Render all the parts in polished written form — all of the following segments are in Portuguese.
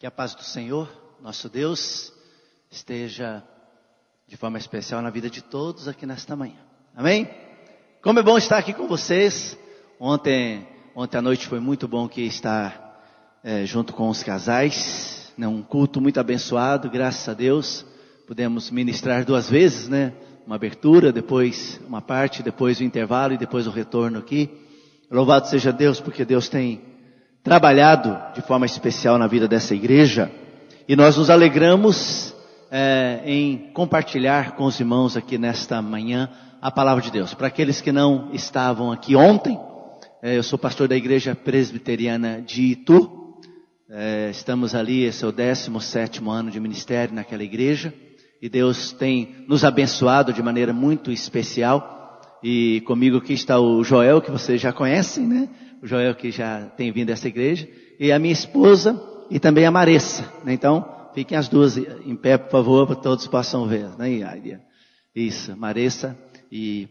Que a paz do Senhor, nosso Deus, esteja de forma especial na vida de todos aqui nesta manhã. Amém? Como é bom estar aqui com vocês. Ontem à noite foi muito bom que estar junto com os casais. Um culto muito abençoado, graças a Deus. Pudemos ministrar 2 vezes, uma abertura, depois uma parte, depois o intervalo e depois o retorno aqui. Louvado seja Deus, porque Deus tem trabalhado de forma especial na vida dessa igreja. E nós nos alegramos em compartilhar com os irmãos aqui nesta manhã a palavra de Deus. Para aqueles que não estavam aqui ontem, eu sou pastor da igreja presbiteriana de Itu. Estamos ali, esse é o 17º ano de ministério naquela igreja. E Deus tem nos abençoado de maneira muito especial. E comigo aqui está o Joel, que vocês já conhecem, O Joel que já tem vindo a essa igreja. E a minha esposa e também a Maressa. Então, fiquem as duas em pé, por favor, para todos possam ver. Isso, Maressa e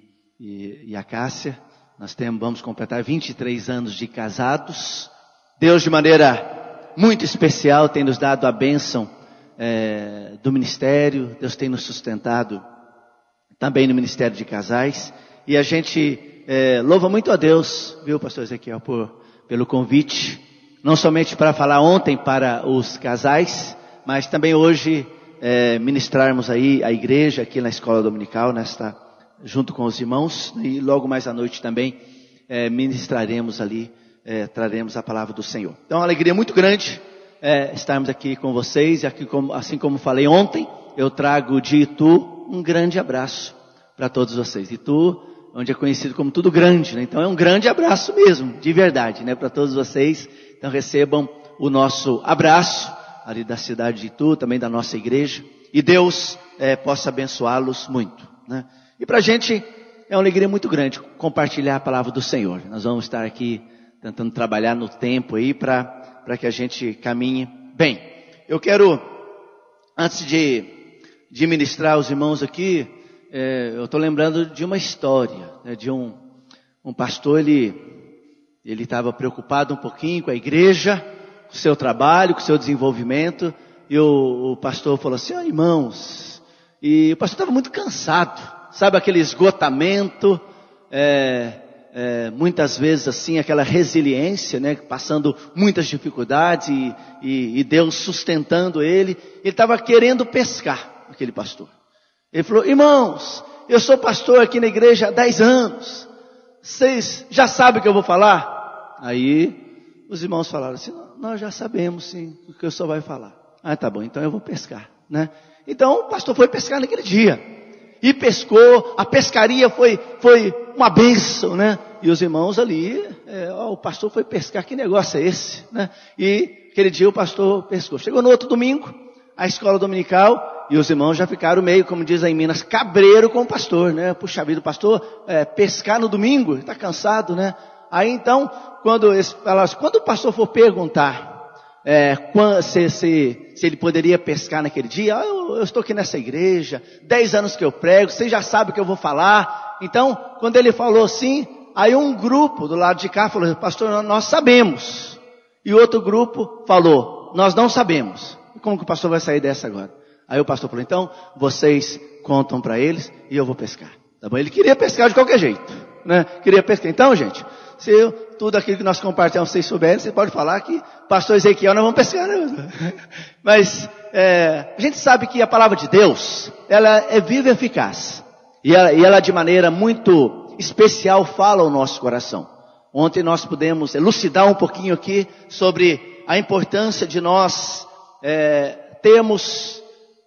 a Cássia. Nós vamos completar 23 anos de casados. Deus, de maneira muito especial, tem nos dado a bênção do ministério. Deus tem nos sustentado também no ministério de casais. E a gente louva muito a Deus, viu, pastor Ezequiel, pelo convite. Não somente para falar ontem para os casais, mas também hoje ministrarmos aí a igreja aqui na escola dominical, junto com os irmãos. E logo mais à noite também ministraremos ali, traremos a palavra do Senhor. Então, uma alegria muito grande estarmos aqui com vocês. E aqui, assim como falei ontem, eu trago de Itu um grande abraço para todos vocês. Itu, onde é conhecido como tudo grande, Então é um grande abraço mesmo, de verdade, para todos vocês. Então recebam o nosso abraço ali da cidade de Itu, também da nossa igreja. E Deus possa abençoá-los muito, E para a gente é uma alegria muito grande compartilhar a palavra do Senhor. Nós vamos estar aqui tentando trabalhar no tempo aí para que a gente caminhe bem. Eu quero, antes de ministrar aos irmãos aqui, eu estou lembrando de uma história, de um pastor. Ele estava preocupado um pouquinho com a igreja, com o seu trabalho, com o seu desenvolvimento. E o pastor falou assim: irmãos, e o pastor estava muito cansado, sabe, aquele esgotamento, muitas vezes assim, aquela resiliência, passando muitas dificuldades e Deus sustentando ele. Ele estava querendo pescar, aquele pastor. Ele falou: irmãos, eu sou pastor aqui na igreja há 10 anos. Vocês já sabem o que eu vou falar? Aí os irmãos falaram assim: nós já sabemos sim o que o senhor vai falar. Tá bom, então eu vou pescar, Então o pastor foi pescar naquele dia. E pescou, a pescaria foi uma bênção, E os irmãos ali, o pastor foi pescar, que negócio é esse, E aquele dia o pastor pescou. Chegou no outro domingo, a escola dominical. E os irmãos já ficaram meio, como diz aí em Minas, cabreiro com o pastor, Puxa vida, o pastor pescar no domingo, está cansado, Aí então, quando o pastor for perguntar se ele poderia pescar naquele dia, eu estou aqui nessa igreja, 10 anos que eu prego, vocês já sabem o que eu vou falar. Então, quando ele falou assim, aí um grupo do lado de cá falou: pastor, nós sabemos. E outro grupo falou: nós não sabemos. E como que o pastor vai sair dessa agora? Aí o pastor falou: então, vocês contam para eles e eu vou pescar. Tá bom? Ele queria pescar de qualquer jeito, Queria pescar. Então, gente, se tudo aquilo que nós compartilhamos vocês souberem, vocês podem falar que pastor Ezequiel nós vamos pescar, Mas a gente sabe que a palavra de Deus, ela é viva e eficaz. E ela de maneira muito especial fala ao nosso coração. Ontem nós pudemos elucidar um pouquinho aqui sobre a importância de nós termos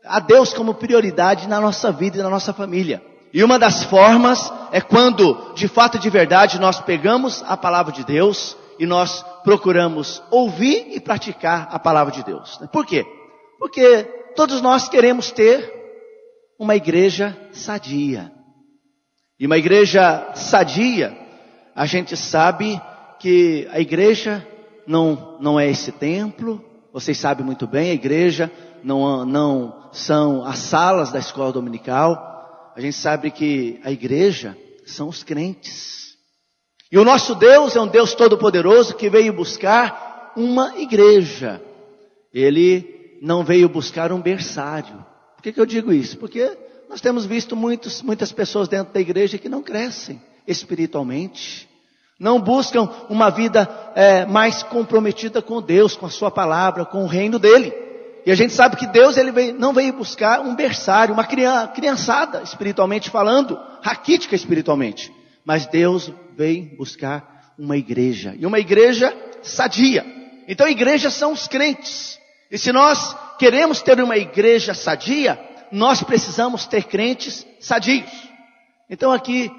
a Deus como prioridade na nossa vida e na nossa família. E uma das formas é quando, de fato e de verdade, nós pegamos a palavra de Deus e nós procuramos ouvir e praticar a palavra de Deus. Por quê? Porque todos nós queremos ter uma igreja sadia. E uma igreja sadia, a gente sabe que a igreja não é esse templo. Vocês sabem muito bem, a igreja não são as salas da escola dominical. A gente sabe que a igreja são os crentes. E o nosso Deus é um Deus todo-poderoso que veio buscar uma igreja. Ele não veio buscar um berçário. Por que eu digo isso? Porque nós temos visto muitas pessoas dentro da igreja que não crescem espiritualmente. Não buscam uma vida mais comprometida com Deus, com a sua palavra, com o reino dele. E a gente sabe que Deus não veio buscar um berçário, uma criançada espiritualmente falando, raquítica espiritualmente. Mas Deus veio buscar uma igreja. E uma igreja sadia. Então igrejas são os crentes. E se nós queremos ter uma igreja sadia, nós precisamos ter crentes sadios. Então aqui,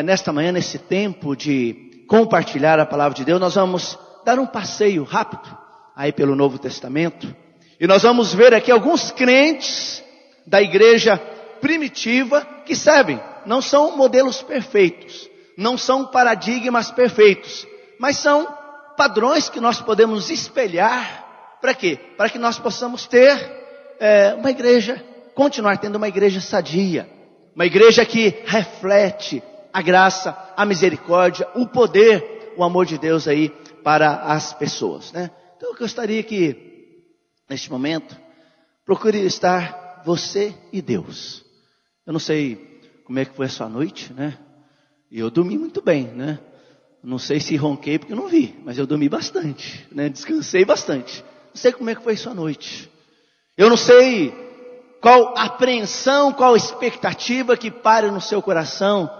nesta manhã, nesse tempo de compartilhar a palavra de Deus, nós vamos dar um passeio rápido aí pelo Novo Testamento. E nós vamos ver aqui alguns crentes da igreja primitiva que servem. Não são modelos perfeitos, não são paradigmas perfeitos, mas são padrões que nós podemos espelhar. Para quê? Para que nós possamos ter uma igreja, continuar tendo uma igreja sadia. Uma igreja que reflete a graça, a misericórdia, o poder, o amor de Deus aí para as pessoas, né? Então eu gostaria que, neste momento, procure estar você e Deus. Eu não sei como é que foi a sua noite, né? E eu dormi muito bem, né? Não sei se ronquei porque eu não vi, mas eu dormi bastante, né? Descansei bastante. Não sei como é que foi a sua noite. Eu não sei qual apreensão, qual expectativa que pare no seu coração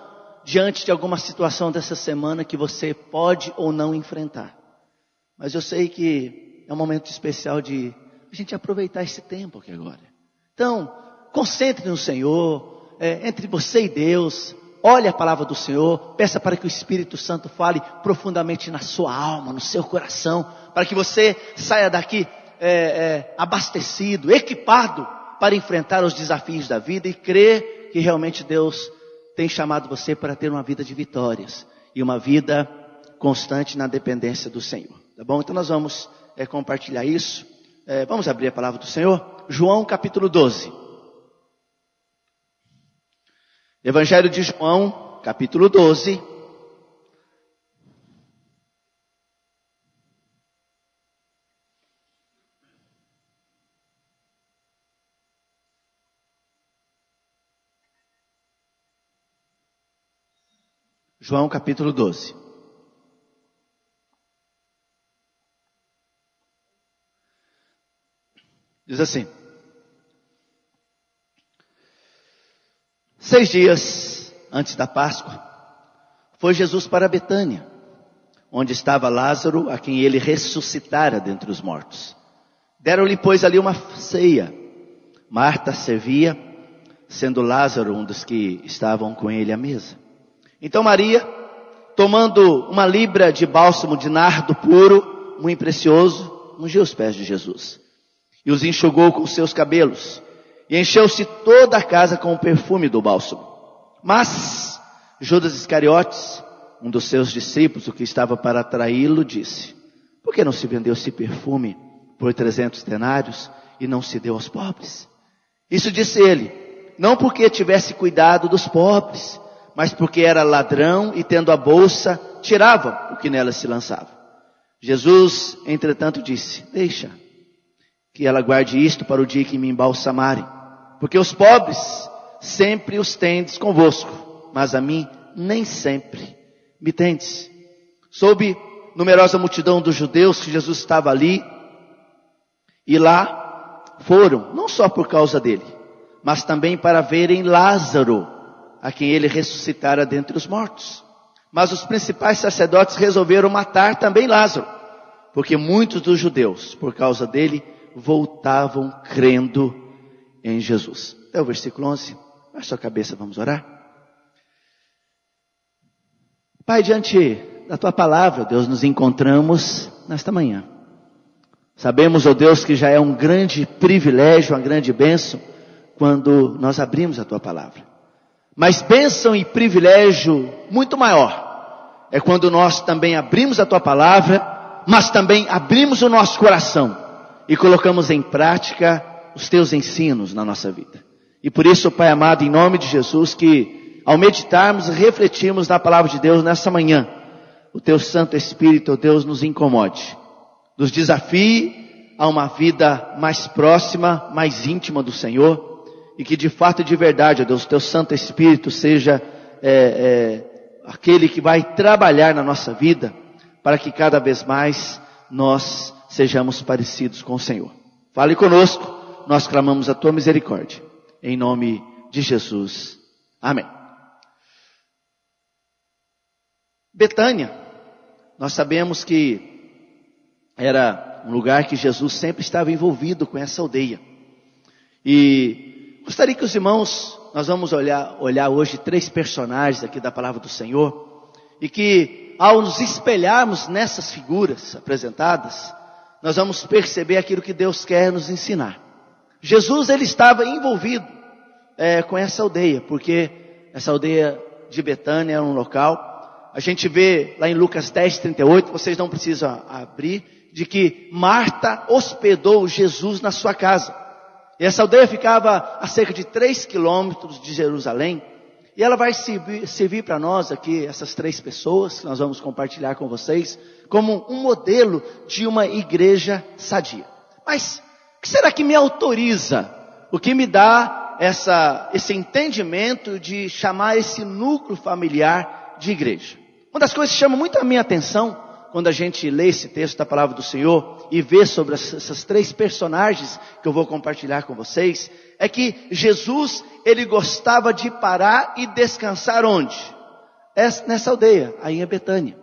diante de alguma situação dessa semana que você pode ou não enfrentar. Mas eu sei que é um momento especial de a gente aproveitar esse tempo aqui agora. Então, concentre no Senhor, entre você e Deus, olhe a palavra do Senhor, peça para que o Espírito Santo fale profundamente na sua alma, no seu coração, para que você saia daqui abastecido, equipado para enfrentar os desafios da vida e crer que realmente Deus tem chamado você para ter uma vida de vitórias e uma vida constante na dependência do Senhor. Tá bom? Então nós vamos compartilhar isso. Vamos abrir a palavra do Senhor. João capítulo 12. Evangelho de João, capítulo 12. João capítulo 12. Diz assim: 6 dias antes da Páscoa, foi Jesus para Betânia, onde estava Lázaro, a quem ele ressuscitara dentre os mortos. Deram-lhe, pois, ali uma ceia. Marta servia, sendo Lázaro um dos que estavam com ele à mesa. Então Maria, tomando uma libra de bálsamo de nardo puro, muito precioso, ungiu os pés de Jesus e os enxugou com seus cabelos, e encheu-se toda a casa com o perfume do bálsamo. Mas Judas Iscariotes, um dos seus discípulos, o que estava para traí-lo, disse: por que não se vendeu esse perfume por 300 denários e não se deu aos pobres? Isso disse ele, não porque tivesse cuidado dos pobres, mas porque era ladrão e, tendo a bolsa, tirava o que nela se lançava. Jesus, entretanto, disse: deixa que ela guarde isto para o dia que me embalsamarem, porque os pobres sempre os tendes convosco, mas a mim nem sempre me tendes. Soube numerosa multidão dos judeus que Jesus estava ali, e lá foram, não só por causa dele, mas também para verem Lázaro, a quem ele ressuscitara dentre os mortos. Mas os principais sacerdotes resolveram matar também Lázaro, porque muitos dos judeus, por causa dele, voltavam crendo em Jesus. Até o versículo 11. Baixe sua cabeça, vamos orar. Pai, diante da tua palavra, Deus, nos encontramos nesta manhã. Sabemos, ó Deus, que já é um grande privilégio, uma grande bênção, quando nós abrimos a tua palavra. Mas bênção e privilégio muito maior é quando nós também abrimos a tua palavra, mas também abrimos o nosso coração e colocamos em prática os teus ensinos na nossa vida. E por isso, Pai amado, em nome de Jesus, que ao meditarmos e refletirmos na palavra de Deus nessa manhã, o teu Santo Espírito, ó Deus, nos incomode, nos desafie a uma vida mais próxima, mais íntima do Senhor, e que de fato e de verdade, ó Deus, o Teu Santo Espírito seja aquele que vai trabalhar na nossa vida, para que cada vez mais nós sejamos parecidos com o Senhor. Fale conosco, nós clamamos a Tua misericórdia, em nome de Jesus. Amém. Betânia, nós sabemos que era um lugar que Jesus sempre estava envolvido com essa aldeia. E gostaria que os irmãos, nós vamos olhar hoje 3 personagens aqui da palavra do Senhor, e que ao nos espelharmos nessas figuras apresentadas, nós vamos perceber aquilo que Deus quer nos ensinar. Jesus, ele estava envolvido com essa aldeia, porque essa aldeia de Betânia era um local, a gente vê lá em Lucas 10:38, vocês não precisam abrir, de que Marta hospedou Jesus na sua casa. E essa aldeia ficava a cerca de 3 quilômetros de Jerusalém, e ela vai servir para nós aqui, essas 3 pessoas, que nós vamos compartilhar com vocês, como um modelo de uma igreja sadia. Mas, o que será que me autoriza? O que me dá esse entendimento de chamar esse núcleo familiar de igreja? Uma das coisas que chama muito a minha atenção, quando a gente lê esse texto da palavra do Senhor, e vê sobre essas 3 personagens que eu vou compartilhar com vocês, é que Jesus, ele gostava de parar e descansar onde? Nessa aldeia, aí em Betânia.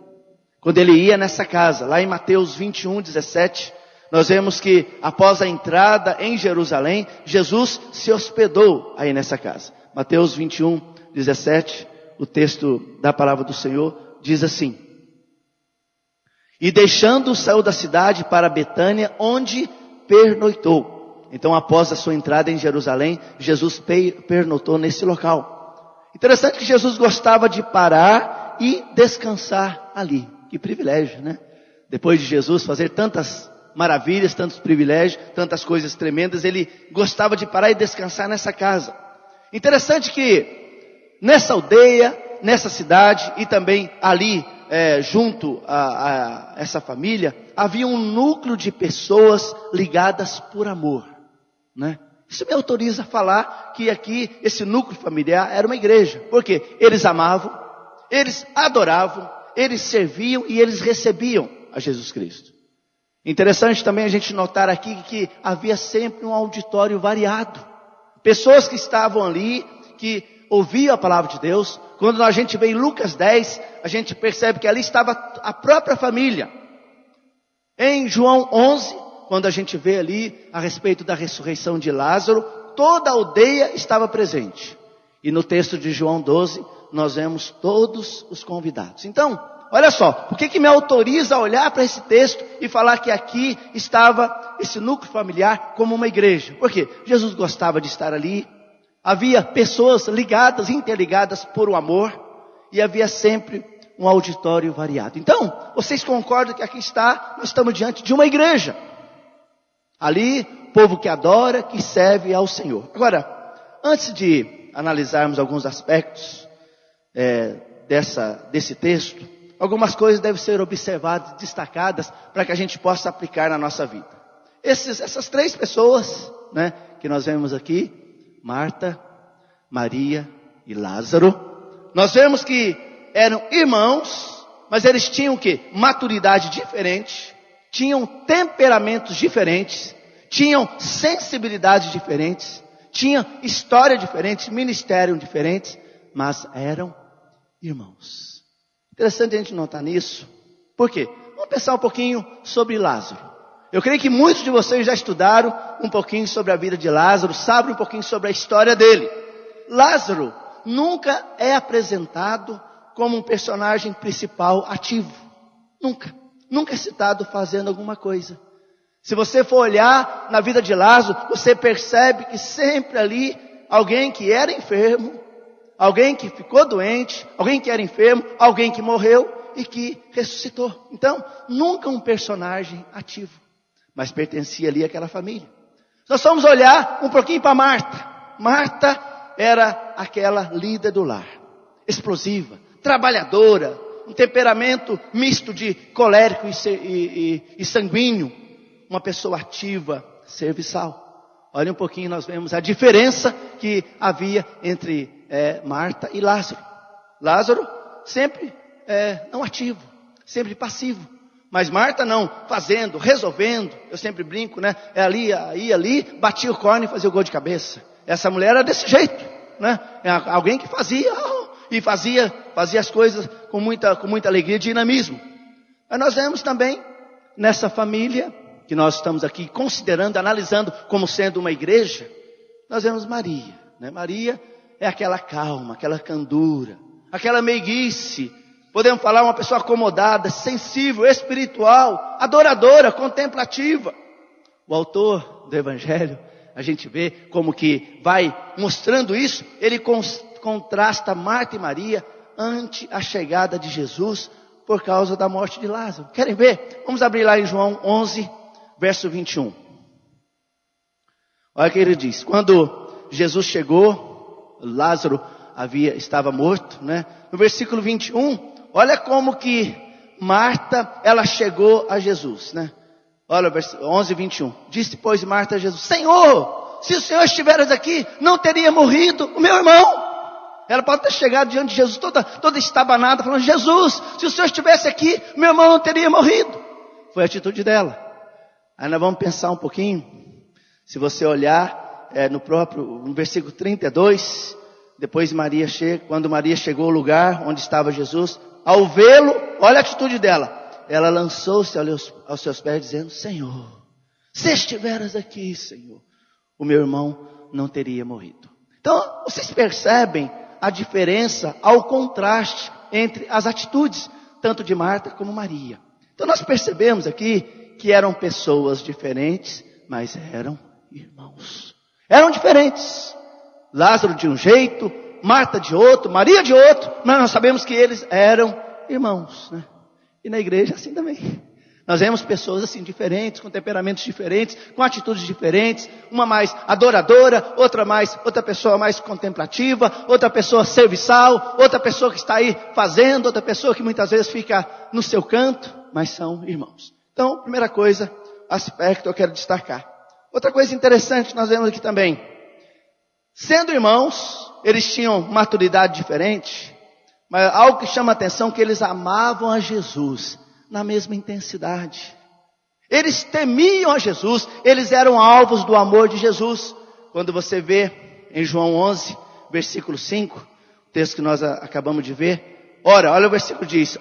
Quando ele ia nessa casa, lá em Mateus 21:17, nós vemos que após a entrada em Jerusalém, Jesus se hospedou aí nessa casa. Mateus 21:17, o texto da palavra do Senhor diz assim: e deixando, saiu da cidade para Betânia, onde pernoitou. Então, após a sua entrada em Jerusalém, Jesus pernoitou nesse local. Interessante que Jesus gostava de parar e descansar ali. Que privilégio, né? Depois de Jesus fazer tantas maravilhas, tantos privilégios, tantas coisas tremendas, ele gostava de parar e descansar nessa casa. Interessante que nessa aldeia, nessa cidade e também ali, junto a essa família, havia um núcleo de pessoas ligadas por amor, né? Isso me autoriza a falar que aqui, esse núcleo familiar era uma igreja. Por quê? Eles amavam, eles adoravam, eles serviam e eles recebiam a Jesus Cristo. Interessante também a gente notar aqui que havia sempre um auditório variado. Pessoas que estavam ali, que ouviam a palavra de Deus. Quando a gente vê em Lucas 10, a gente percebe que ali estava a própria família. Em João 11, quando a gente vê ali a respeito da ressurreição de Lázaro, toda a aldeia estava presente. E no texto de João 12, nós vemos todos os convidados. Então, olha só, por que me autoriza a olhar para esse texto e falar que aqui estava esse núcleo familiar como uma igreja? Porque Jesus gostava de estar ali. Havia pessoas ligadas, interligadas por um amor, e havia sempre um auditório variado. Então, vocês concordam que aqui nós estamos diante de uma igreja. Ali, povo que adora, que serve ao Senhor. Agora, antes de analisarmos alguns aspectos desse texto, algumas coisas devem ser observadas, destacadas, para que a gente possa aplicar na nossa vida. Essas 3 pessoas, né, que nós vemos aqui, Marta, Maria e Lázaro, nós vemos que eram irmãos, mas eles tinham o quê? Maturidade diferente, tinham temperamentos diferentes, tinham sensibilidades diferentes, tinham história diferente, ministério diferentes, mas eram irmãos. Interessante a gente notar nisso. Por quê? Vamos pensar um pouquinho sobre Lázaro. Eu creio que muitos de vocês já estudaram um pouquinho sobre a vida de Lázaro, sabem um pouquinho sobre a história dele. Lázaro nunca é apresentado como um personagem principal ativo. Nunca. Nunca é citado fazendo alguma coisa. Se você for olhar na vida de Lázaro, você percebe que sempre ali, alguém que era enfermo, alguém que ficou doente, alguém que era enfermo, alguém que morreu e que ressuscitou. Então, nunca um personagem ativo, mas pertencia ali àquela família. Nós vamos olhar um pouquinho para Marta. Marta era aquela líder do lar, explosiva, trabalhadora, um temperamento misto de colérico e sanguíneo, uma pessoa ativa, serviçal. Olha um pouquinho, nós vemos a diferença que havia entre Marta e Lázaro. Lázaro sempre não ativo, sempre passivo. Mas Marta não, fazendo, resolvendo. Eu sempre brinco, né? Ia ali, batia o corno e fazia o gol de cabeça. Essa mulher era desse jeito, né? Alguém que fazia as coisas com muita alegria e dinamismo. Mas nós vemos também nessa família que nós estamos aqui considerando, analisando como sendo uma igreja, nós vemos Maria, né? Maria é aquela calma, aquela candura, aquela meiguice, podemos falar uma pessoa acomodada, sensível, espiritual, adoradora, contemplativa. O autor do Evangelho, a gente vê como que vai mostrando isso, ele contrasta Marta e Maria ante a chegada de Jesus por causa da morte de Lázaro. Querem ver? Vamos abrir lá em João 11, verso 21. Olha o que ele diz. Quando Jesus chegou, Lázaro estava morto, né? No versículo 21, olha como que Marta, ela chegou a Jesus, né? Olha o versículo 11, 21. Disse, pois, Marta a Jesus, Senhor, se o Senhor estivesse aqui, não teria morrido o meu irmão. Ela pode ter chegado diante de Jesus, toda estabanada, falando, Jesus, se o Senhor estivesse aqui, meu irmão não teria morrido. Foi a atitude dela. Aí nós vamos pensar um pouquinho. Se você olhar no versículo 32, depois quando Maria chegou ao lugar onde estava Jesus, ao vê-lo, olha a atitude dela. Ela lançou-se aos seus pés dizendo, Senhor, se estiveras aqui, Senhor, o meu irmão não teria morrido. Então, vocês percebem a diferença, ao contraste entre as atitudes, tanto de Marta como Maria. Então nós percebemos aqui que eram pessoas diferentes, mas eram irmãos. Eram diferentes. Lázaro de um jeito, Marta de outro, Maria de outro, mas nós sabemos que eles eram irmãos, né? E na igreja assim também. Nós vemos pessoas assim diferentes, com temperamentos diferentes, com atitudes diferentes, uma mais adoradora, outra pessoa mais contemplativa, outra pessoa serviçal, outra pessoa que está aí fazendo, outra pessoa que muitas vezes fica no seu canto, mas são irmãos. Então, primeira coisa, aspecto eu quero destacar. Outra coisa interessante nós vemos aqui também. Sendo irmãos, eles tinham maturidade diferente, mas algo que chama a atenção é que eles amavam a Jesus na mesma intensidade. Eles temiam a Jesus, eles eram alvos do amor de Jesus. Quando você vê em João 11, versículo 5, o texto que nós acabamos de ver, olha o versículo diz,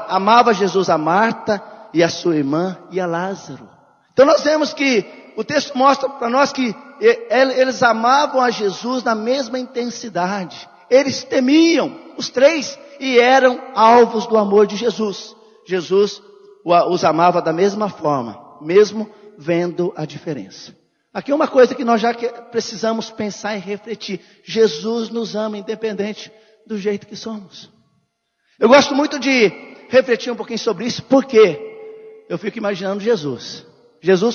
amava Jesus a Marta e a sua irmã e a Lázaro. Então nós vemos que o texto mostra para nós que eles amavam a Jesus na mesma intensidade. Eles temiam, os três, e eram alvos do amor de Jesus. Jesus os amava da mesma forma, mesmo vendo a diferença. Aqui é uma coisa que nós já precisamos pensar e refletir. Jesus nos ama independente do jeito que somos. Eu gosto muito de refletir um pouquinho sobre isso, porque eu fico imaginando Jesus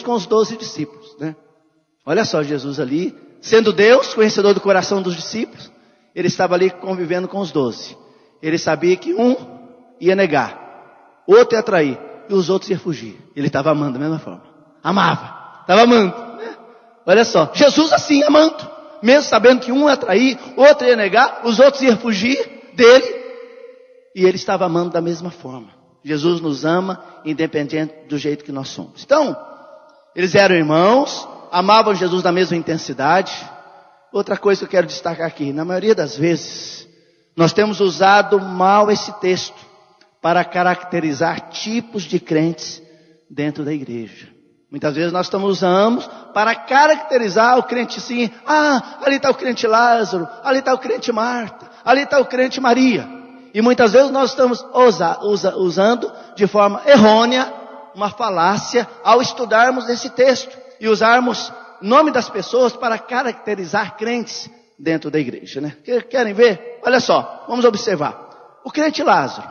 com os 12 discípulos, né? Olha só, Jesus ali, sendo Deus, conhecedor do coração dos discípulos, ele estava ali convivendo com os 12. Ele sabia que um ia negar, outro ia trair, e os outros iam fugir. Ele estava amando da mesma forma. Amava, estava amando, né? Olha só, Jesus assim, amando, mesmo sabendo que um ia trair, outro ia negar, os outros iam fugir dele, e ele estava amando da mesma forma. Jesus nos ama, independente do jeito que nós somos. Então, eles eram irmãos, amavam Jesus da mesma intensidade. Outra coisa que eu quero destacar aqui, na maioria das vezes, nós temos usado mal esse texto para caracterizar tipos de crentes dentro da igreja. Muitas vezes nós usamos para caracterizar o crente assim, ali está o crente Lázaro, ali está o crente Marta, ali está o crente Maria. E muitas vezes nós estamos usando de forma errônea uma falácia ao estudarmos esse texto e usarmos o nome das pessoas para caracterizar crentes dentro da igreja, né? Querem ver? Olha só, vamos observar. O crente Lázaro.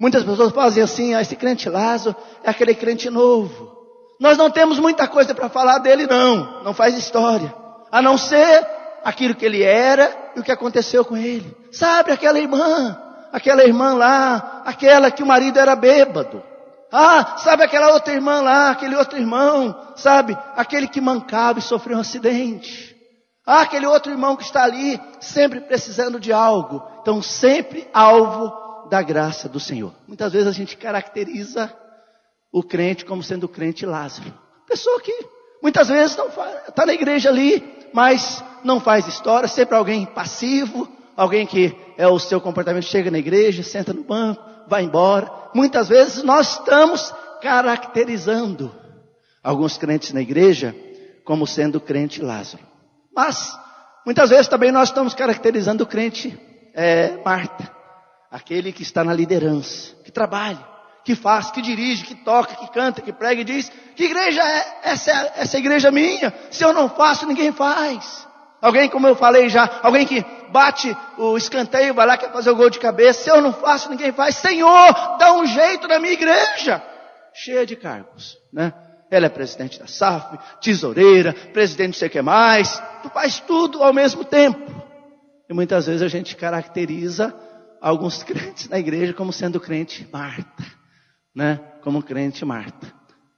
Muitas pessoas fazem assim, esse crente Lázaro é aquele crente novo. Nós não temos muita coisa para falar dele, não faz história. A não ser aquilo que ele era e o que aconteceu com ele. Sabe aquela irmã lá, aquela que o marido era bêbado. Ah, sabe aquela outra irmã lá, aquele outro irmão, sabe? Aquele que mancava e sofreu um acidente. Ah, aquele outro irmão que está ali, sempre precisando de algo. Então, sempre alvo da graça do Senhor. Muitas vezes a gente caracteriza o crente como sendo o crente Lázaro. Pessoa que muitas vezes não está na igreja ali, mas não faz história, sempre alguém passivo, alguém que o seu comportamento chega na igreja, senta no banco, vai embora. Muitas vezes nós estamos caracterizando alguns crentes na igreja como sendo o crente Lázaro. Mas muitas vezes também nós estamos caracterizando o crente Marta, aquele que está na liderança, que trabalha, que faz, que dirige, que toca, que canta, que prega e diz: que igreja é essa igreja minha? Se eu não faço, ninguém faz. Alguém, como eu falei já, alguém que bate o escanteio, vai lá, quer fazer o gol de cabeça. Se eu não faço, ninguém faz. Senhor, dá um jeito na minha igreja. Cheia de cargos, né? Ela é presidente da SAF, tesoureira, presidente não sei o que mais. Tu faz tudo ao mesmo tempo. E muitas vezes a gente caracteriza alguns crentes na igreja como sendo crente Marta, né? Como crente Marta.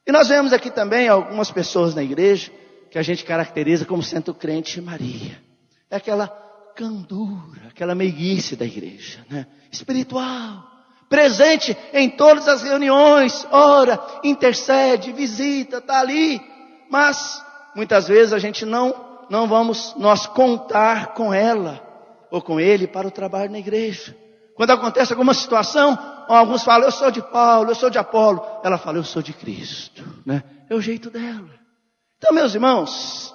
E nós vemos aqui também algumas pessoas na igreja que a gente caracteriza como sendo crente Maria. É aquela candura, aquela meiguice da igreja, né? Espiritual, presente em todas as reuniões, ora, intercede, visita, está ali. Mas muitas vezes a gente não vamos nós contar com ela ou com ele para o trabalho na igreja. Quando acontece alguma situação, alguns falam: eu sou de Paulo, eu sou de Apolo. Ela fala: eu sou de Cristo, né? É o jeito dela. Então, meus irmãos,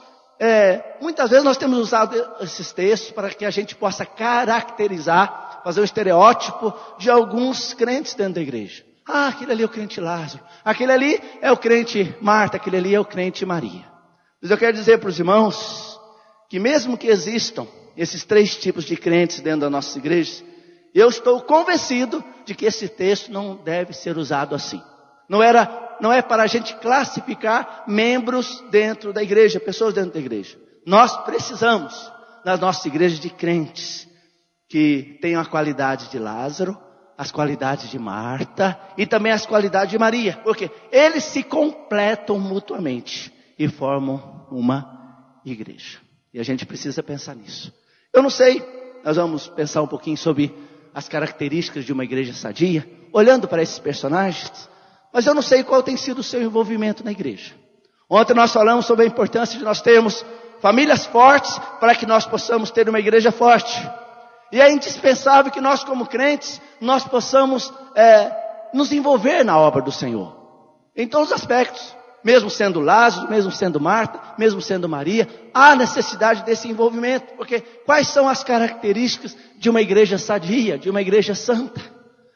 muitas vezes nós temos usado esses textos para que a gente possa caracterizar, fazer um estereótipo de alguns crentes dentro da igreja. Ah, aquele ali é o crente Lázaro, aquele ali é o crente Marta, aquele ali é o crente Maria. Mas eu quero dizer para os irmãos que mesmo que existam esses três tipos de crentes dentro das nossas igrejas, eu estou convencido de que esse texto não deve ser usado assim. Não é para a gente classificar membros dentro da igreja, pessoas dentro da igreja. Nós precisamos, nas nossas igrejas, de crentes que tenham a qualidade de Lázaro, as qualidades de Marta e também as qualidades de Maria. Porque eles se completam mutuamente e formam uma igreja. E a gente precisa pensar nisso. Eu não sei, nós vamos pensar um pouquinho sobre as características de uma igreja sadia, olhando para esses personagens. Mas eu não sei qual tem sido o seu envolvimento na igreja. Ontem nós falamos sobre a importância de nós termos famílias fortes para que nós possamos ter uma igreja forte. E é indispensável que nós, como crentes, nós possamos nos envolver na obra do Senhor. Em todos os aspectos. Mesmo sendo Lázaro, mesmo sendo Marta, mesmo sendo Maria, há necessidade desse envolvimento. Porque quais são as características de uma igreja sadia, de uma igreja santa?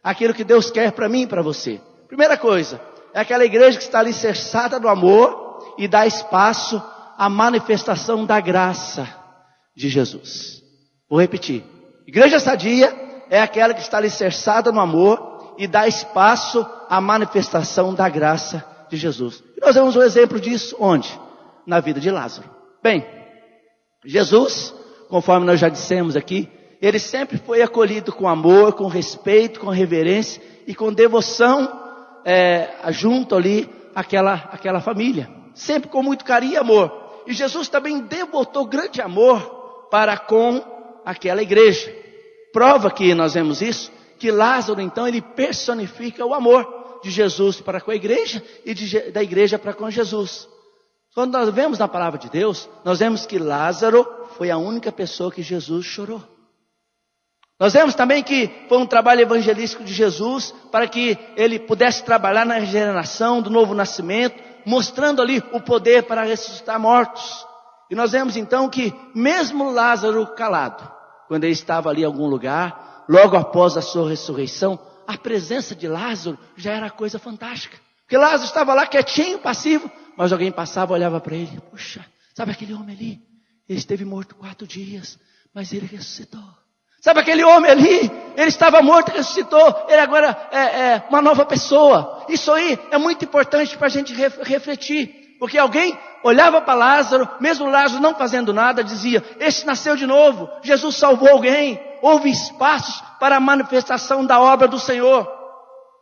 Aquilo que Deus quer para mim e para você. Primeira coisa, é aquela igreja que está alicerçada no amor e dá espaço à manifestação da graça de Jesus. Vou repetir. Igreja sadia é aquela que está alicerçada no amor e dá espaço à manifestação da graça de Jesus. E nós vemos um exemplo disso onde? Na vida de Lázaro. Bem, Jesus, conforme nós já dissemos aqui, ele sempre foi acolhido com amor, com respeito, com reverência e com devoção junto ali aquela família, sempre com muito carinho e amor. E Jesus também devotou grande amor para com aquela igreja. Prova que nós vemos isso, que Lázaro então ele personifica o amor de Jesus para com a igreja e da igreja para com Jesus. Quando nós vemos na palavra de Deus, nós vemos que Lázaro foi a única pessoa que Jesus chorou. Nós vemos também que foi um trabalho evangelístico de Jesus para que ele pudesse trabalhar na regeneração do novo nascimento, mostrando ali o poder para ressuscitar mortos. E nós vemos então que mesmo Lázaro calado, quando ele estava ali em algum lugar, logo após a sua ressurreição, a presença de Lázaro já era coisa fantástica. Porque Lázaro estava lá quietinho, passivo, mas alguém passava e olhava para ele. Puxa, sabe aquele homem ali? Ele esteve morto 4 dias, mas ele ressuscitou. Sabe aquele homem ali? Ele estava morto e ressuscitou. Ele agora é uma nova pessoa. Isso aí é muito importante para a gente refletir. Porque alguém olhava para Lázaro, mesmo Lázaro não fazendo nada, dizia: esse nasceu de novo. Jesus salvou alguém. Houve espaços para a manifestação da obra do Senhor.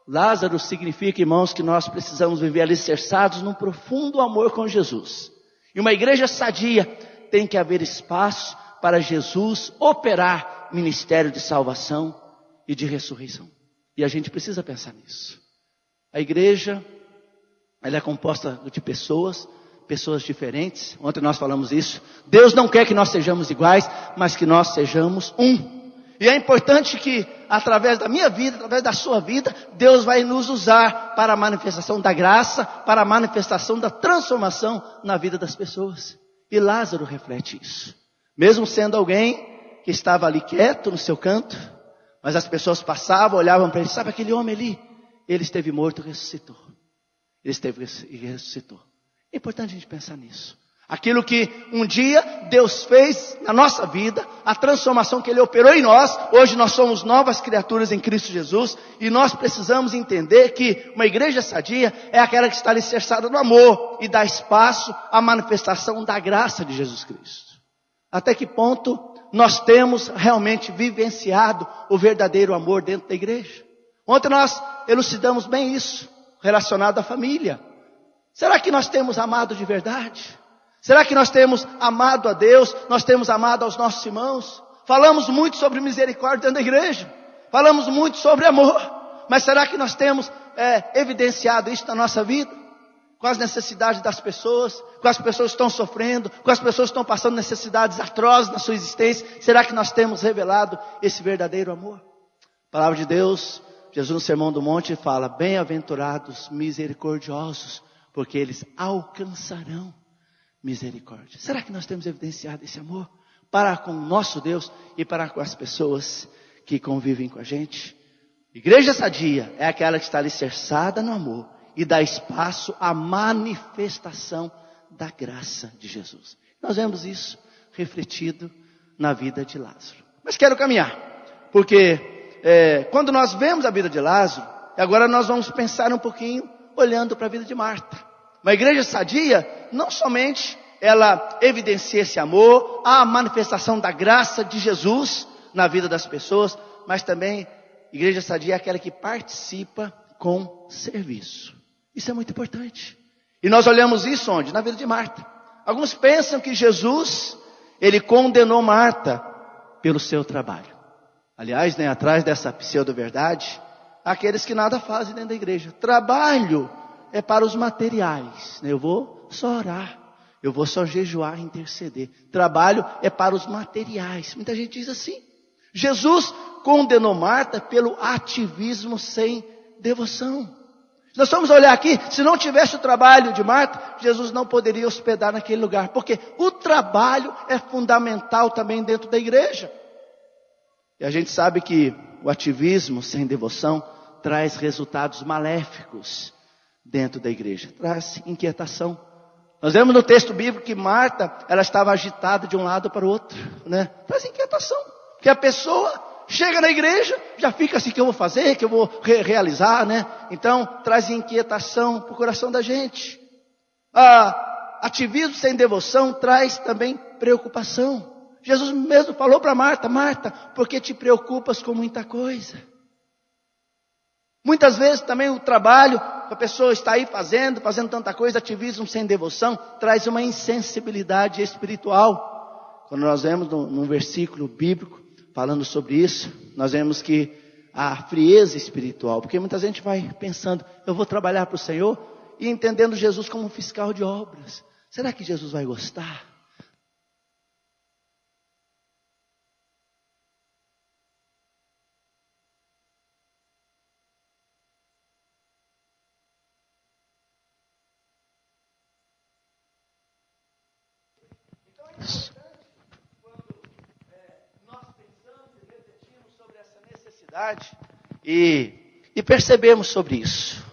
Lázaro significa, irmãos, que nós precisamos viver alicerçados num profundo amor com Jesus. E uma igreja sadia tem que haver espaço para Jesus operar ministério de salvação e de ressurreição. E a gente precisa pensar nisso. A igreja, ela é composta de pessoas diferentes. Ontem nós falamos isso. Deus não quer que nós sejamos iguais, mas que nós sejamos um. E é importante que, através da minha vida, através da sua vida, Deus vai nos usar para a manifestação da graça, para a manifestação da transformação na vida das pessoas. E Lázaro reflete isso. Mesmo sendo alguém que estava ali quieto no seu canto, mas as pessoas passavam, olhavam para ele, sabe aquele homem ali? Ele esteve morto e ressuscitou. Ele esteve e ressuscitou. É importante a gente pensar nisso. Aquilo que um dia Deus fez na nossa vida, a transformação que Ele operou em nós, hoje nós somos novas criaturas em Cristo Jesus, e nós precisamos entender que uma igreja sadia é aquela que está alicerçada no amor e dá espaço à manifestação da graça de Jesus Cristo. Até que ponto nós temos realmente vivenciado o verdadeiro amor dentro da igreja? Ontem nós elucidamos bem isso, relacionado à família. Será que nós temos amado de verdade? Será que nós temos amado a Deus? Nós temos amado aos nossos irmãos? Falamos muito sobre misericórdia dentro da igreja. Falamos muito sobre amor. Mas será que nós temos evidenciado isso na nossa vida? Com as necessidades das pessoas, com as pessoas que estão sofrendo, com as pessoas que estão passando necessidades atrozes na sua existência. Será que nós temos revelado esse verdadeiro amor? A palavra de Deus, Jesus no Sermão do Monte fala: bem-aventurados misericordiosos, porque eles alcançarão misericórdia. Será que nós temos evidenciado esse amor para com o nosso Deus e para com as pessoas que convivem com a gente? Igreja sadia é aquela que está alicerçada no amor e dá espaço à manifestação da graça de Jesus. Nós vemos isso refletido na vida de Lázaro. Mas quero caminhar, porque quando nós vemos a vida de Lázaro, agora nós vamos pensar um pouquinho olhando para a vida de Marta. Uma igreja sadia, não somente ela evidencia esse amor, a manifestação da graça de Jesus na vida das pessoas, mas também, igreja sadia é aquela que participa com serviço. Isso é muito importante. E nós olhamos isso onde? Na vida de Marta. Alguns pensam que Jesus, ele condenou Marta pelo seu trabalho. Aliás, atrás dessa pseudo-verdade, há aqueles que nada fazem dentro da igreja. Trabalho é para os materiais. Eu vou só orar, eu vou só jejuar e interceder. Trabalho é para os materiais. Muita gente diz assim. Jesus condenou Marta pelo ativismo sem devoção. Nós vamos olhar aqui, se não tivesse o trabalho de Marta, Jesus não poderia hospedar naquele lugar. Porque o trabalho é fundamental também dentro da igreja. E a gente sabe que o ativismo sem devoção traz resultados maléficos dentro da igreja, traz inquietação. Nós vemos no texto bíblico que Marta, ela estava agitada de um lado para o outro, traz inquietação, porque a pessoa chega na igreja, já fica assim, que eu vou fazer, que eu vou realizar, então traz inquietação para o coração da gente. Ativismo sem devoção traz também preocupação. Jesus mesmo falou para Marta: Marta, por que te preocupas com muita coisa? Muitas vezes também o trabalho, a pessoa está aí fazendo tanta coisa, ativismo sem devoção, traz uma insensibilidade espiritual. Quando nós vemos num versículo bíblico falando sobre isso, nós vemos que a frieza espiritual, porque muita gente vai pensando, eu vou trabalhar para o Senhor, e entendendo Jesus como um fiscal de obras. Será que Jesus vai gostar? Quando nós pensamos e refletimos sobre essa necessidade e percebemos sobre isso,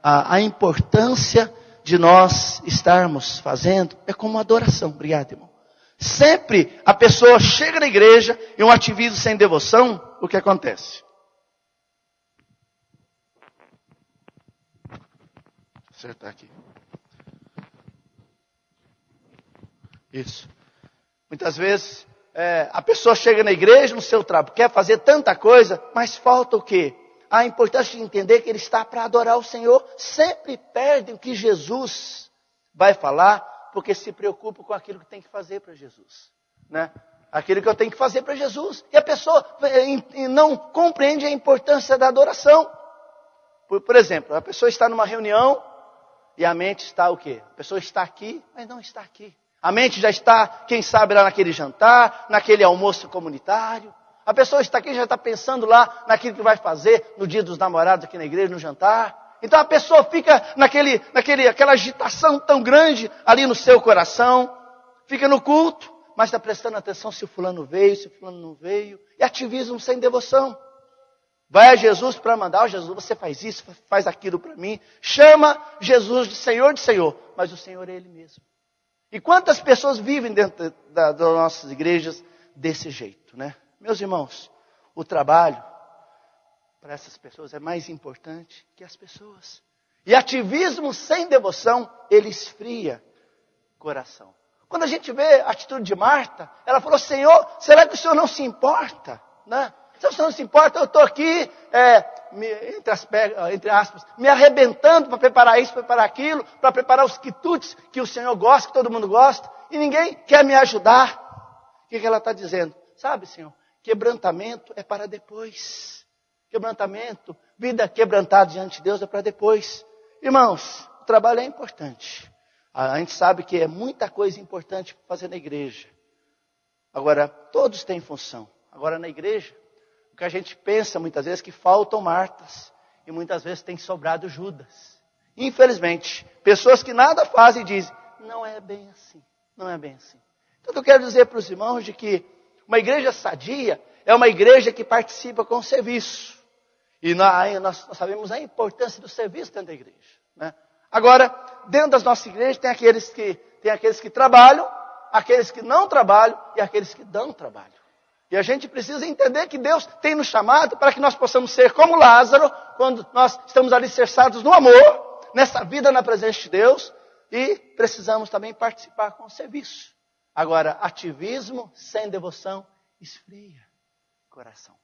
a importância de nós estarmos fazendo é como adoração. Obrigado, irmão. Sempre a pessoa chega na igreja e um ativismo sem devoção, o que acontece? Vou acertar aqui. Isso. Muitas vezes a pessoa chega na igreja, no seu trabalho, quer fazer tanta coisa, mas falta o quê? a importância de entender que ele está para adorar o Senhor, sempre perdem o que Jesus vai falar, porque se preocupam com aquilo que tem que fazer para Jesus, né? Aquilo que eu tenho que fazer para Jesus. E a pessoa não compreende a importância da adoração. Por exemplo, a pessoa está numa reunião e a mente está o quê? A pessoa está aqui, mas não está aqui. A mente já está, quem sabe, lá naquele jantar, naquele almoço comunitário. A pessoa está aqui, já está pensando lá naquilo que vai fazer no dia dos namorados aqui na igreja, no jantar. Então a pessoa fica aquela agitação tão grande ali no seu coração. Fica no culto, mas está prestando atenção se o fulano veio, se o fulano não veio. E ativismo sem devoção. Vai a Jesus para mandar, Jesus, você faz isso, faz aquilo para mim. Chama Jesus de Senhor, mas o Senhor é Ele mesmo. E quantas pessoas vivem dentro das nossas igrejas desse jeito, né? Meus irmãos, o trabalho para essas pessoas é mais importante que as pessoas. E ativismo sem devoção, ele esfria o coração. Quando a gente vê a atitude de Marta, ela falou, Senhor, será que o Senhor não se importa? Né? Se o Senhor não se importa, eu estou aqui, entre aspas, me arrebentando para preparar isso, preparar aquilo, para preparar os quitutes que o Senhor gosta, que todo mundo gosta, e ninguém quer me ajudar. O que ela está dizendo? Sabe, Senhor, quebrantamento é para depois. Quebrantamento, vida quebrantada diante de Deus é para depois. Irmãos, o trabalho é importante. A gente sabe que é muita coisa importante para fazer na igreja. Agora, todos têm função. Agora, na igreja, o que a gente pensa muitas vezes é que faltam Martas. E muitas vezes tem sobrado Judas. Infelizmente, pessoas que nada fazem dizem, não é bem assim, não é bem assim. Então, eu quero dizer para os irmãos de que uma igreja sadia é uma igreja que participa com o serviço. E nós sabemos a importância do serviço dentro da igreja, né? Agora, dentro das nossas igrejas tem aqueles que trabalham, aqueles que não trabalham e aqueles que dão trabalho. E a gente precisa entender que Deus tem nos chamado para que nós possamos ser como Lázaro, quando nós estamos alicerçados no amor, nessa vida na presença de Deus, e precisamos também participar com o serviço. Agora, ativismo sem devoção esfria o coração.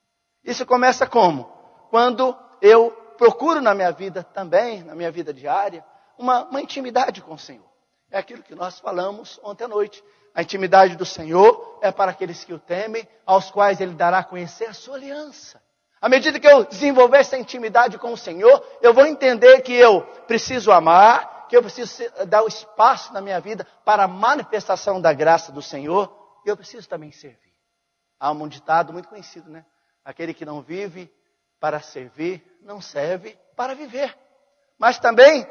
Isso começa como? Quando eu procuro na minha vida também, na minha vida diária, uma intimidade com o Senhor. É aquilo que nós falamos ontem à noite. A intimidade do Senhor é para aqueles que o temem, aos quais Ele dará a conhecer a sua aliança. À medida que eu desenvolver essa intimidade com o Senhor, eu vou entender que eu preciso amar, que eu preciso dar o espaço na minha vida para a manifestação da graça do Senhor, e eu preciso também servir. Há um ditado muito conhecido, né? Aquele que não vive para servir, não serve para viver. Mas também,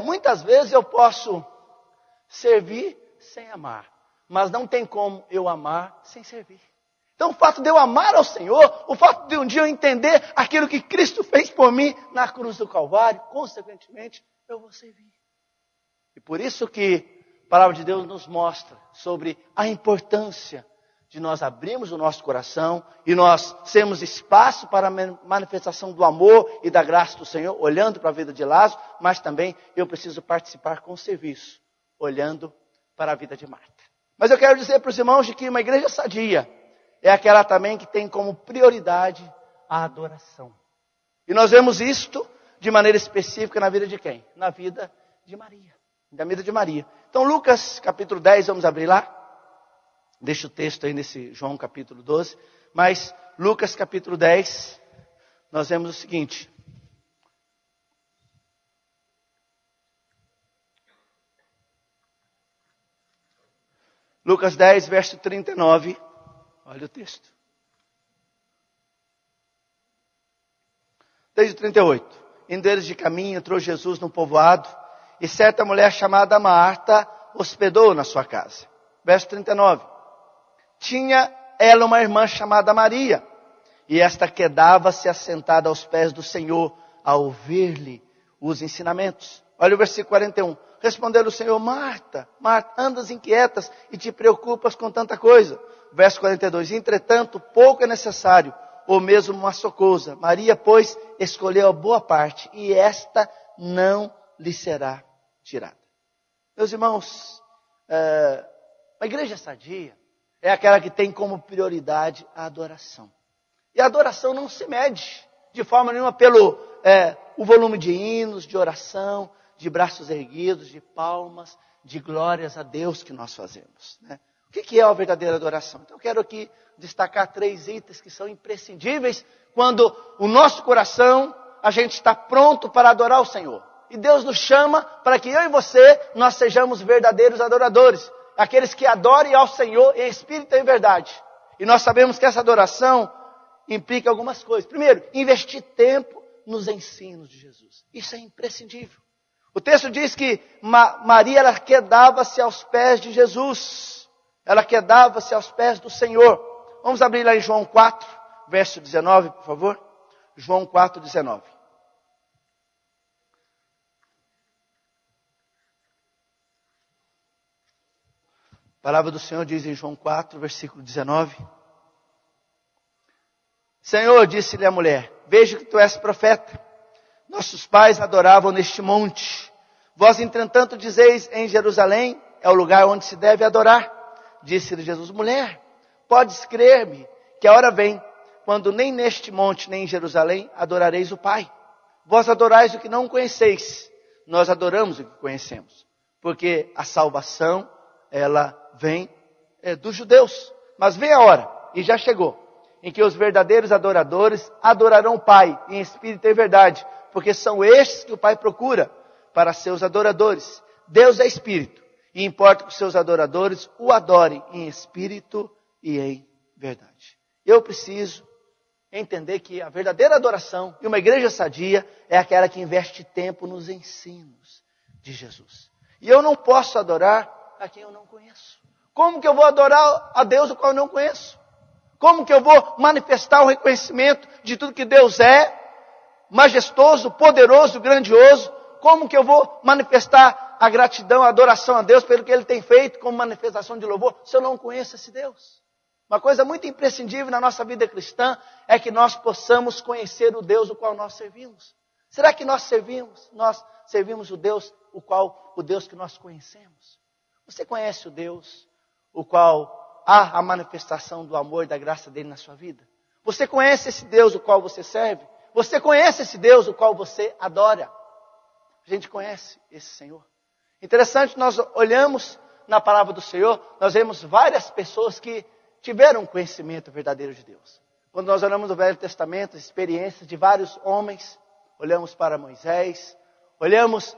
muitas vezes eu posso servir sem amar. Mas não tem como eu amar sem servir. Então o fato de eu amar ao Senhor, o fato de um dia eu entender aquilo que Cristo fez por mim na cruz do Calvário, consequentemente, eu vou servir. E por isso que a palavra de Deus nos mostra sobre a importância de nós abrirmos o nosso coração e nós sermos espaço para a manifestação do amor e da graça do Senhor, olhando para a vida de Lázaro, mas também eu preciso participar com o serviço, olhando para a vida de Marta. Mas eu quero dizer para os irmãos de que uma igreja sadia é aquela também que tem como prioridade a adoração. E nós vemos isto de maneira específica na vida de quem? Na vida de Maria. Da vida de Maria. Então Lucas capítulo 10, vamos abrir lá. Deixa o texto aí nesse João capítulo 12. Mas Lucas capítulo 10, nós vemos o seguinte. Lucas 10, verso 39. Olha o texto. Desde o 38. Indo eles de caminho, entrou Jesus num povoado, e certa mulher chamada Marta hospedou na sua casa. Verso 39. Tinha ela uma irmã chamada Maria, e esta quedava-se assentada aos pés do Senhor, a ouvir-lhe os ensinamentos. Olha o versículo 41. Respondeu-lhe o Senhor, Marta, Marta, andas inquietas e te preocupas com tanta coisa. Verso 42. Entretanto, pouco é necessário, ou mesmo uma só coisa. Maria, pois, escolheu a boa parte, e esta não lhe será tirada. Meus irmãos, a igreja sadia é aquela que tem como prioridade a adoração. E a adoração não se mede de forma nenhuma pelo o volume de hinos, de oração, de braços erguidos, de palmas, de glórias a Deus que nós fazemos, né? O que é a verdadeira adoração? Então eu quero aqui destacar 3 itens que são imprescindíveis quando o nosso coração, a gente está pronto para adorar o Senhor. E Deus nos chama para que eu e você, nós sejamos verdadeiros adoradores. Aqueles que adorem ao Senhor em espírito e em verdade. E nós sabemos que essa adoração implica algumas coisas. Primeiro, investir tempo nos ensinos de Jesus. Isso é imprescindível. O texto diz que Maria, ela quedava-se aos pés de Jesus. Ela quedava-se aos pés do Senhor. Vamos abrir lá em João 4, verso 19, por favor. João 4, 19. A palavra do Senhor diz em João 4, versículo 19. Senhor, disse-lhe a mulher, vejo que tu és profeta. Nossos pais adoravam neste monte. Vós, entretanto, dizeis em Jerusalém, é o lugar onde se deve adorar. Disse-lhe Jesus, mulher, podes crer-me que a hora vem, quando nem neste monte, nem em Jerusalém, adorareis o Pai. Vós adorais o que não conheceis, nós adoramos o que conhecemos. Porque a salvação, ela vem dos judeus. Mas vem a hora, e já chegou, em que os verdadeiros adoradores adorarão o Pai em espírito e em verdade. Porque são estes que o Pai procura para seus adoradores. Deus é espírito, e importa que os seus adoradores o adorem em espírito e em verdade. Eu preciso entender que a verdadeira adoração e uma igreja sadia é aquela que investe tempo nos ensinos de Jesus. E eu não posso adorar a quem eu não conheço. Como que eu vou adorar a Deus o qual eu não conheço? Como que eu vou manifestar o reconhecimento de tudo que Deus é, majestoso, poderoso, grandioso? Como que eu vou manifestar a gratidão, a adoração a Deus pelo que Ele tem feito como manifestação de louvor, se eu não conheço esse Deus? Uma coisa muito imprescindível na nossa vida cristã é que nós possamos conhecer o Deus o qual nós servimos. Será que nós servimos o Deus o Deus que nós conhecemos? Você conhece o Deus o qual há a manifestação do amor e da graça dele na sua vida? Você conhece esse Deus o qual você serve? Você conhece esse Deus o qual você adora? A gente conhece esse Senhor. Interessante, nós olhamos na palavra do Senhor, nós vemos várias pessoas que tiveram um conhecimento verdadeiro de Deus. Quando nós olhamos no Velho Testamento, experiências de vários homens, olhamos para Moisés, olhamos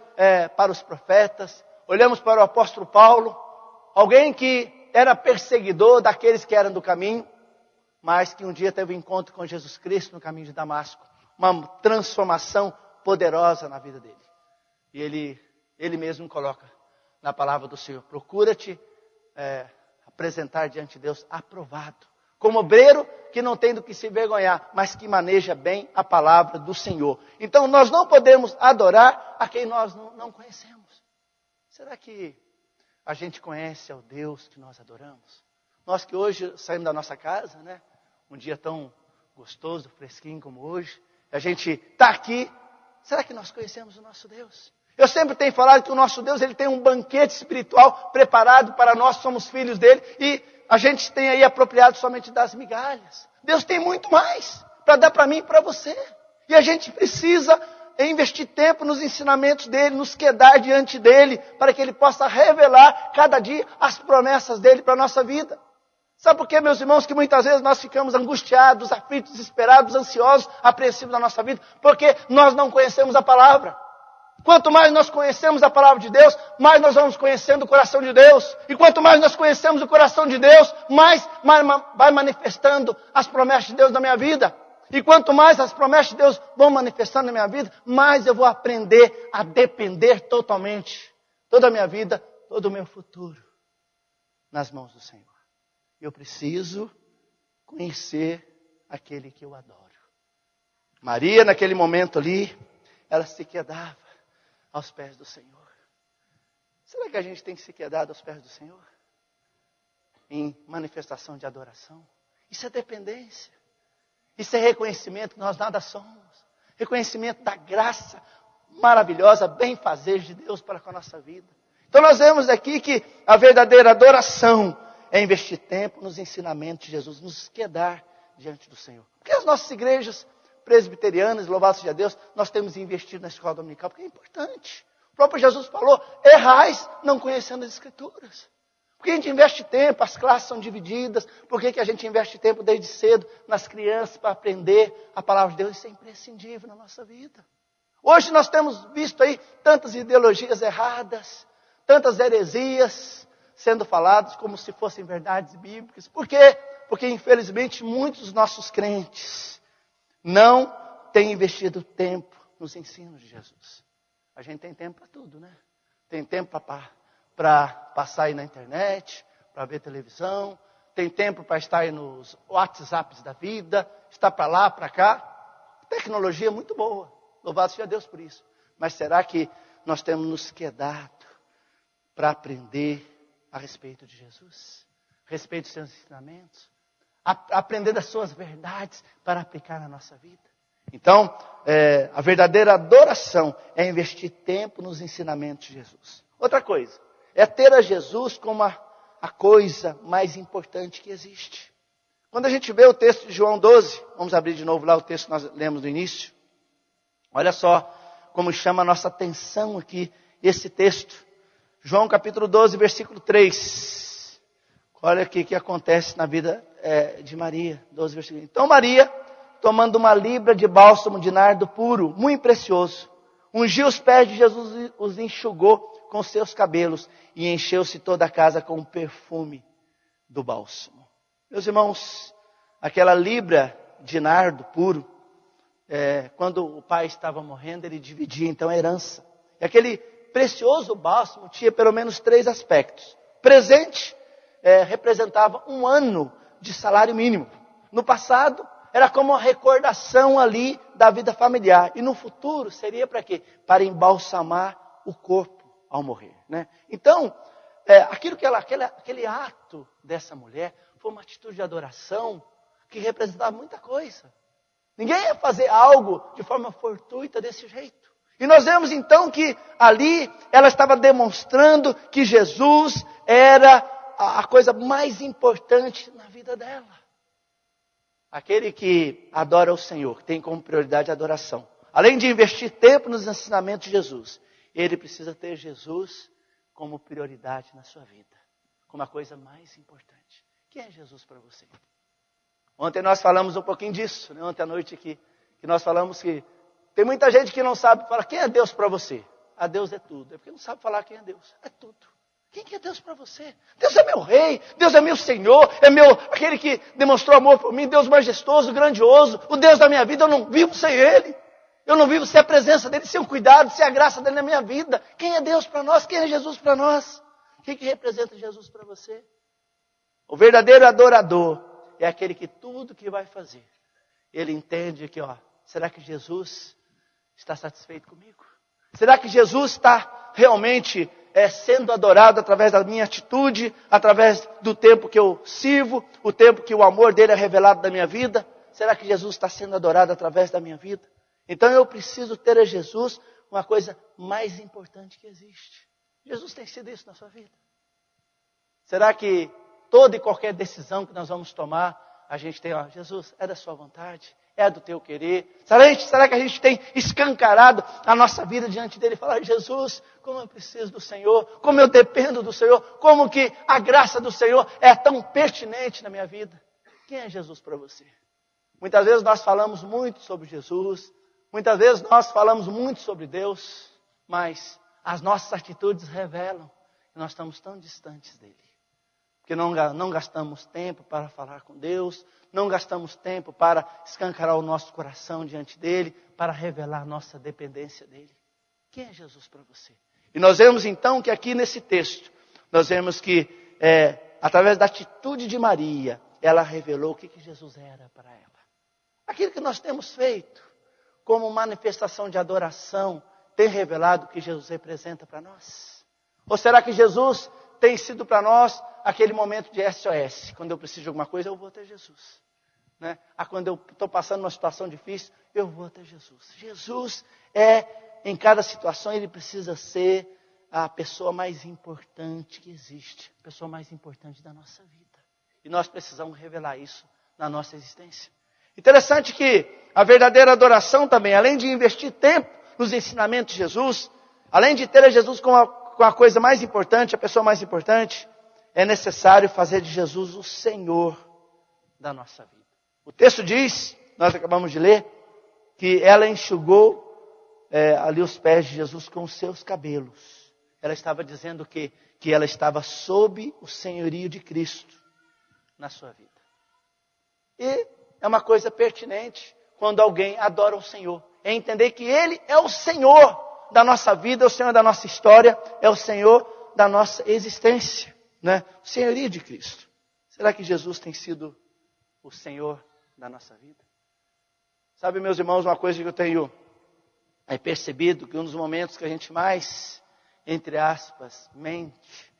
para os profetas, olhamos para o apóstolo Paulo, alguém que era perseguidor daqueles que eram do caminho, mas que um dia teve um encontro com Jesus Cristo no caminho de Damasco, uma transformação poderosa na vida dele. E ele mesmo coloca na palavra do Senhor, procura-te apresentar diante de Deus aprovado, como obreiro que não tem do que se envergonhar, mas que maneja bem a palavra do Senhor. Então nós não podemos adorar a quem nós não conhecemos. Será que a gente conhece ao Deus que nós adoramos? Nós que hoje saímos da nossa casa, né? Um dia tão gostoso, fresquinho como hoje, a gente está aqui. Será que nós conhecemos o nosso Deus? Eu sempre tenho falado que o nosso Deus, ele tem um banquete espiritual preparado para nós, somos filhos dele, e a gente tem aí apropriado somente das migalhas. Deus tem muito mais para dar para mim e para você. E a gente precisa investir tempo nos ensinamentos dele, nos quedar diante dele, para que ele possa revelar cada dia as promessas dele para a nossa vida. Sabe por quê, meus irmãos, que muitas vezes nós ficamos angustiados, aflitos, desesperados, ansiosos, apreensivos na nossa vida? Porque nós não conhecemos a palavra. Quanto mais nós conhecemos a palavra de Deus, mais nós vamos conhecendo o coração de Deus. E quanto mais nós conhecemos o coração de Deus, mais vai manifestando as promessas de Deus na minha vida. E quanto mais as promessas de Deus vão manifestando na minha vida, mais eu vou aprender a depender totalmente, toda a minha vida, todo o meu futuro, nas mãos do Senhor. Eu preciso conhecer aquele que eu adoro. Maria, naquele momento ali, ela se quedava aos pés do Senhor. Será que a gente tem que se quedar aos pés do Senhor? Em manifestação de adoração? Isso é dependência. Isso é reconhecimento que nós nada somos. Reconhecimento da graça maravilhosa, bem-fazer de Deus para com a nossa vida. Então nós vemos aqui que a verdadeira adoração é investir tempo nos ensinamentos de Jesus, nos quedar diante do Senhor. Porque as nossas igrejas presbiterianas, louvado seja Deus, nós temos investido na escola dominical, porque é importante. O próprio Jesus falou, errais não conhecendo as Escrituras. Por que a gente investe tempo? As classes são divididas. Por que a gente investe tempo desde cedo nas crianças para aprender a palavra de Deus? Isso é imprescindível na nossa vida. Hoje nós temos visto aí tantas ideologias erradas, tantas heresias sendo faladas como se fossem verdades bíblicas. Por quê? Porque infelizmente muitos dos nossos crentes não têm investido tempo nos ensinos de Jesus. A gente tem tempo para tudo, né? Tem tempo para passar aí na internet, para ver televisão, tem tempo para estar aí nos WhatsApps da vida, estar para lá, para cá. Tecnologia muito boa, louvado seja Deus por isso. Mas será que nós temos nos quedado para aprender a respeito de Jesus? A respeito dos seus ensinamentos? Aprender das suas verdades para aplicar na nossa vida? Então, a verdadeira adoração é investir tempo nos ensinamentos de Jesus. Outra coisa, é ter a Jesus como a coisa mais importante que existe. Quando a gente vê o texto de João 12, vamos abrir de novo lá o texto que nós lemos no início. Olha só como chama a nossa atenção aqui esse texto. João capítulo 12, versículo 3. Olha o que acontece na vida de Maria. 12, versículo 3. Então Maria, tomando uma libra de bálsamo de nardo puro, muito precioso, ungiu os pés de Jesus e os enxugou com seus cabelos, e encheu-se toda a casa com o perfume do bálsamo. Meus irmãos, aquela libra de nardo puro, quando o pai estava morrendo, ele dividia então a herança. E aquele precioso bálsamo tinha pelo menos 3 aspectos. Presente, representava 1 ano de salário mínimo. No passado, era como uma recordação ali da vida familiar. E no futuro, seria para quê? Para embalsamar o corpo ao morrer, né? Então, aquele ato dessa mulher foi uma atitude de adoração que representava muita coisa. Ninguém ia fazer algo de forma fortuita desse jeito. E nós vemos então que ali ela estava demonstrando que Jesus era a coisa mais importante na vida dela. Aquele que adora o Senhor, que tem como prioridade a adoração, além de investir tempo nos ensinamentos de Jesus, ele precisa ter Jesus como prioridade na sua vida, como a coisa mais importante. Quem é Jesus para você? Ontem nós falamos um pouquinho disso, né? Ontem à noite aqui, que nós falamos que tem muita gente que não sabe falar quem é Deus para você. Ah, Deus é tudo. É porque não sabe falar quem é Deus. É tudo. Quem que é Deus para você? Deus é meu rei, Deus é meu Senhor, aquele que demonstrou amor por mim, Deus majestoso, grandioso, o Deus da minha vida. Eu não vivo sem Ele. Eu não vivo sem a presença dEle, sem o cuidado, sem a graça dEle na minha vida. Quem é Deus para nós? Quem é Jesus para nós? O que representa Jesus para você? O verdadeiro adorador é aquele que tudo que vai fazer, ele entende que, será que Jesus está satisfeito comigo? Será que Jesus está realmente sendo adorado através da minha atitude, através do tempo que eu sirvo, o tempo que o amor dele é revelado na minha vida? Será que Jesus está sendo adorado através da minha vida? Então eu preciso ter a Jesus uma coisa mais importante que existe. Jesus tem sido isso na sua vida? Será que toda e qualquer decisão que nós vamos tomar, a gente tem, Jesus, é da sua vontade? É do teu querer? Será que a gente tem escancarado a nossa vida diante dele e falar, Jesus, como eu preciso do Senhor, como eu dependo do Senhor, como que a graça do Senhor é tão pertinente na minha vida? Quem é Jesus para você? Muitas vezes nós falamos muito sobre Jesus, muitas vezes nós falamos muito sobre Deus, mas as nossas atitudes revelam que nós estamos tão distantes dele. Porque não gastamos tempo para falar com Deus, não gastamos tempo para escancarar o nosso coração diante dele, para revelar nossa dependência dele. Quem é Jesus para você? E nós vemos então que aqui nesse texto, nós vemos que através da atitude de Maria, ela revelou o que Jesus era para ela. Aquilo que nós temos feito como manifestação de adoração, tem revelado o que Jesus representa para nós? Ou será que Jesus tem sido para nós aquele momento de SOS? Quando eu preciso de alguma coisa, eu vou até Jesus. Né? Quando eu estou passando uma situação difícil, eu vou até Jesus. Jesus em cada situação, ele precisa ser a pessoa mais importante que existe. A pessoa mais importante da nossa vida. E nós precisamos revelar isso na nossa existência. Interessante que a verdadeira adoração também, além de investir tempo nos ensinamentos de Jesus, além de ter a Jesus como a coisa mais importante, a pessoa mais importante, é necessário fazer de Jesus o Senhor da nossa vida. O texto diz, nós acabamos de ler, que ela enxugou ali os pés de Jesus com os seus cabelos. Ela estava dizendo que ela estava sob o senhorio de Cristo na sua vida. E é uma coisa pertinente quando alguém adora o Senhor. É entender que Ele é o Senhor da nossa vida, é o Senhor da nossa história, é o Senhor da nossa existência. Né? O senhorio de Cristo. Será que Jesus tem sido o Senhor da nossa vida? Sabe, meus irmãos, uma coisa que eu tenho percebido, que um dos momentos que a gente mais, entre aspas, mente,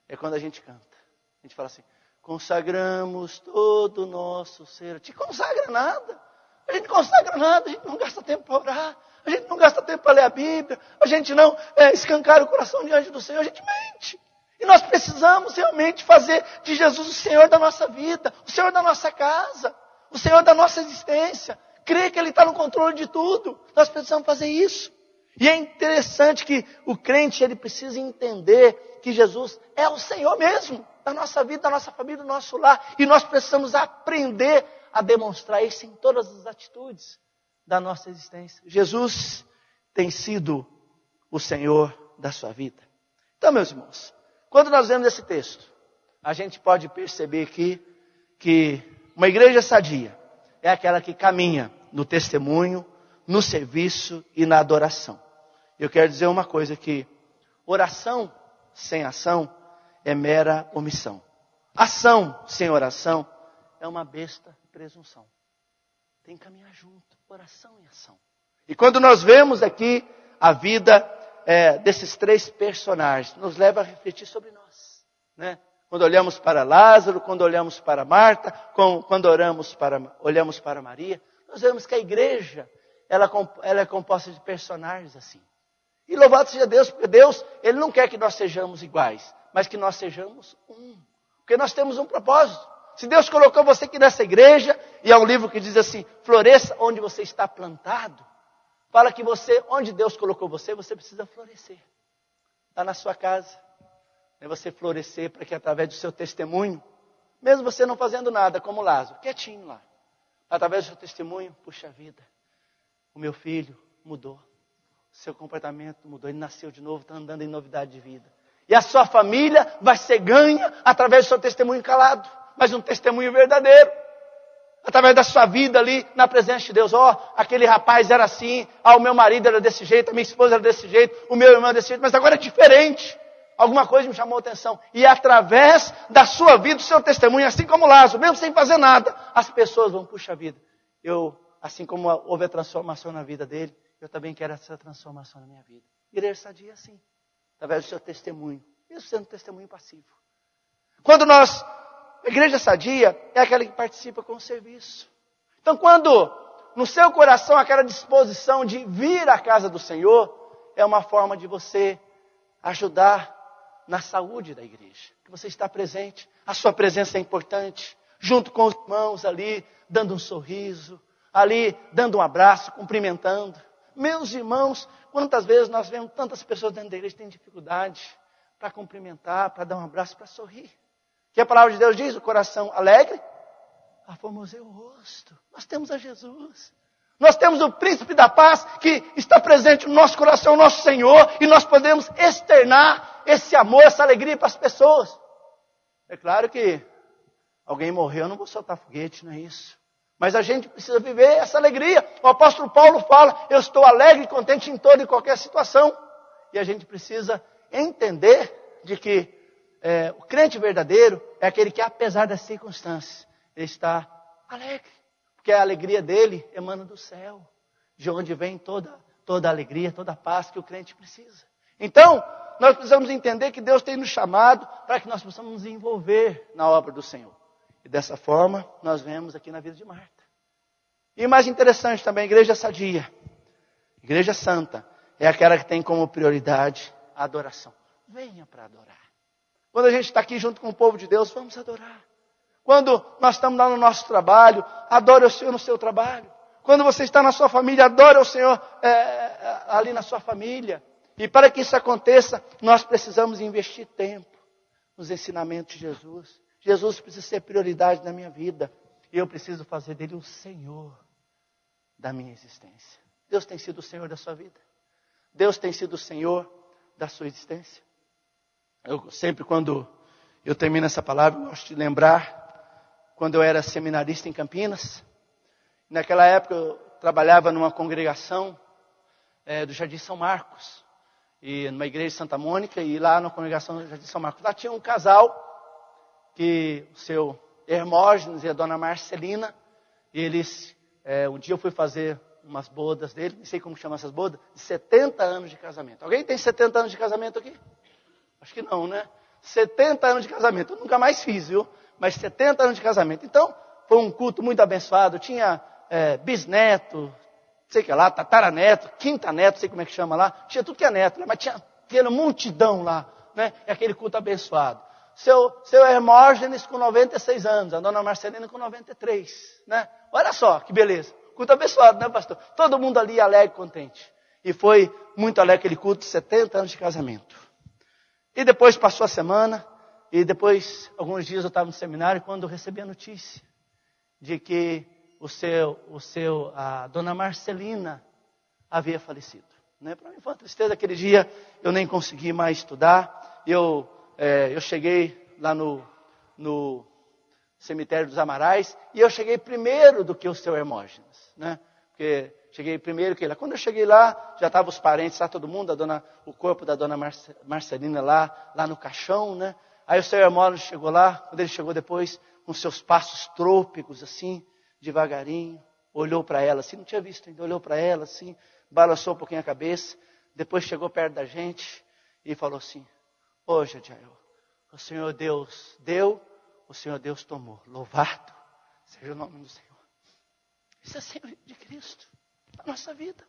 é quando a gente canta. A gente fala assim, consagramos todo o nosso ser. Te consagra nada. A gente não consagra nada, a gente não gasta tempo para orar, a gente não gasta tempo para ler a Bíblia, a gente não escancara o coração diante do Senhor, a gente mente. E nós precisamos realmente fazer de Jesus o Senhor da nossa vida, o Senhor da nossa casa, o Senhor da nossa existência. Crer que Ele está no controle de tudo. Nós precisamos fazer isso. E é interessante que o crente, ele precisa entender que Jesus é o Senhor mesmo, da nossa vida, da nossa família, do nosso lar. E nós precisamos aprender a demonstrar isso em todas as atitudes da nossa existência. Jesus tem sido o Senhor da sua vida. Então, meus irmãos, quando nós vemos esse texto, a gente pode perceber que uma igreja sadia é aquela que caminha no testemunho, no serviço e na adoração. Eu quero dizer uma coisa, que oração sem ação é mera omissão. Ação sem oração é uma besta presunção. Tem que caminhar junto, oração e ação. E quando nós vemos aqui a vida desses três personagens, nos leva a refletir sobre nós. Né? Quando olhamos para Lázaro, quando olhamos para Marta, quando olhamos para Maria, nós vemos que a igreja ela é composta de personagens assim. E louvado seja Deus, porque Deus, Ele não quer que nós sejamos iguais, mas que nós sejamos um. Porque nós temos um propósito. Se Deus colocou você aqui nessa igreja, e há um livro que diz assim, floresça onde você está plantado, fala que onde Deus colocou você, você precisa florescer. Está na sua casa. É você florescer para que através do seu testemunho, mesmo você não fazendo nada, como Lázaro, quietinho lá, através do seu testemunho, puxa vida, o meu filho mudou, seu comportamento mudou, ele nasceu de novo, está andando em novidade de vida. E a sua família vai ser ganha através do seu testemunho calado, mas um testemunho verdadeiro. Através da sua vida ali, na presença de Deus. Aquele rapaz era assim, o meu marido era desse jeito, a minha esposa era desse jeito, o meu irmão era desse jeito, mas agora é diferente. Alguma coisa me chamou a atenção. E através da sua vida, do seu testemunho, assim como Lázaro, mesmo sem fazer nada, as pessoas vão, puxa vida, assim como houve a transformação na vida dele, eu também quero essa transformação na minha vida. Igreja sadia assim, através do seu testemunho, mesmo sendo testemunho passivo. A igreja sadia é aquela que participa com o serviço. Então, quando no seu coração aquela disposição de vir à casa do Senhor, é uma forma de você ajudar na saúde da igreja. Que você está presente, a sua presença é importante, junto com os irmãos ali, dando um sorriso, ali, dando um abraço, cumprimentando. Meus irmãos, quantas vezes nós vemos tantas pessoas dentro da igreja que têm dificuldade para cumprimentar, para dar um abraço, para sorrir. Que a palavra de Deus diz, o coração alegre, aformoseia o rosto. Nós temos a Jesus. Nós temos o príncipe da paz que está presente no nosso coração, nosso Senhor, e nós podemos externar esse amor, essa alegria para as pessoas. É claro que alguém morreu, eu não vou soltar foguete, não é isso. Mas a gente precisa viver essa alegria. O apóstolo Paulo fala, eu estou alegre e contente em toda e qualquer situação. E a gente precisa entender de que o crente verdadeiro é aquele que, apesar das circunstâncias, ele está alegre. Porque a alegria dele emana do céu, de onde vem toda a alegria, toda a paz que o crente precisa. Então, nós precisamos entender que Deus tem nos chamado para que nós possamos nos envolver na obra do Senhor. E dessa forma, nós vemos aqui na vida de Marta. E o mais interessante também, a igreja sadia, a igreja santa, é aquela que tem como prioridade a adoração. Venha para adorar. Quando a gente está aqui junto com o povo de Deus, vamos adorar. Quando nós estamos lá no nosso trabalho, adore o Senhor no seu trabalho. Quando você está na sua família, adore o Senhor ali na sua família. E para que isso aconteça, nós precisamos investir tempo nos ensinamentos de Jesus. Jesus precisa ser prioridade na minha vida. E eu preciso fazer dele o Senhor da minha existência. Deus tem sido o Senhor da sua vida? Deus tem sido o Senhor da sua existência? Eu sempre, quando eu termino essa palavra, eu gosto de lembrar quando eu era seminarista em Campinas. Naquela época eu trabalhava numa congregação do Jardim São Marcos, e numa igreja de Santa Mônica, e lá na congregação do Jardim São Marcos, lá tinha um casal, que o seu Hermógenes e a dona Marcelina, e eles, um dia eu fui fazer umas bodas dele, não sei como chama essas bodas, de 70 anos de casamento. Alguém tem 70 anos de casamento aqui? Acho que não, né? 70 anos de casamento, eu nunca mais fiz, viu? Mas 70 anos de casamento. Então, foi um culto muito abençoado, tinha bisneto, sei que lá, tataraneto, quintaneto, sei como é que chama lá, tinha tudo que é neto, né? Mas tinha aquela multidão lá, né? É aquele culto abençoado. Seu Hermógenes com 96 anos, a dona Marcelina com 93, né? Olha só, que beleza. Culto abençoado, né, pastor? Todo mundo ali alegre, contente. E foi muito alegre aquele culto de 70 anos de casamento. E depois passou a semana, e depois, alguns dias eu estava no seminário, quando eu recebi a notícia de que a dona Marcelina havia falecido. Né? Para mim foi uma tristeza. Aquele dia eu nem consegui mais estudar. Eu cheguei lá no cemitério dos Amarais, e eu cheguei primeiro do que o seu Hermógenes, né? Porque cheguei primeiro que ele. Quando eu cheguei lá, já estavam os parentes lá, todo mundo, o corpo da dona Marcelina lá no caixão, né? Aí o seu Hermógenes chegou lá, quando ele chegou depois, com seus passos trôpicos, assim, devagarinho, olhou para ela, assim, não tinha visto ainda, olhou para ela, assim, balançou um pouquinho a cabeça, depois chegou perto da gente e falou assim: ô Jadiel, o Senhor Deus deu, o Senhor Deus tomou. Louvado seja o nome do Senhor. Isso é Senhor de Cristo na nossa vida.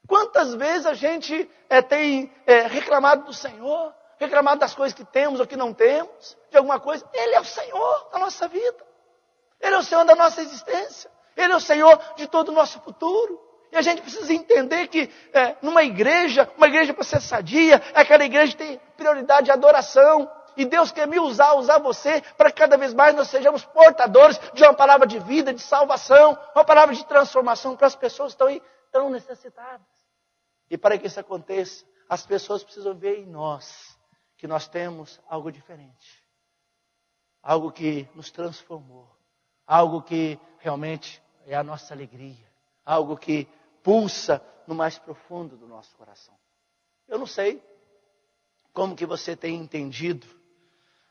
Quantas vezes a gente tem reclamado do Senhor, reclamado das coisas que temos ou que não temos, de alguma coisa? Ele é o Senhor da nossa vida. Ele é o Senhor da nossa existência. Ele é o Senhor de todo o nosso futuro. E a gente precisa entender que numa igreja, uma igreja para ser sadia, aquela igreja que tem prioridade de adoração. E Deus quer me usar você, para que cada vez mais nós sejamos portadores de uma palavra de vida, de salvação, uma palavra de transformação para as pessoas que estão aí tão necessitadas. E para que isso aconteça, as pessoas precisam ver em nós que nós temos algo diferente. Algo que nos transformou. Algo que realmente é a nossa alegria. Algo que pulsa no mais profundo do nosso coração. Eu não sei como que você tem entendido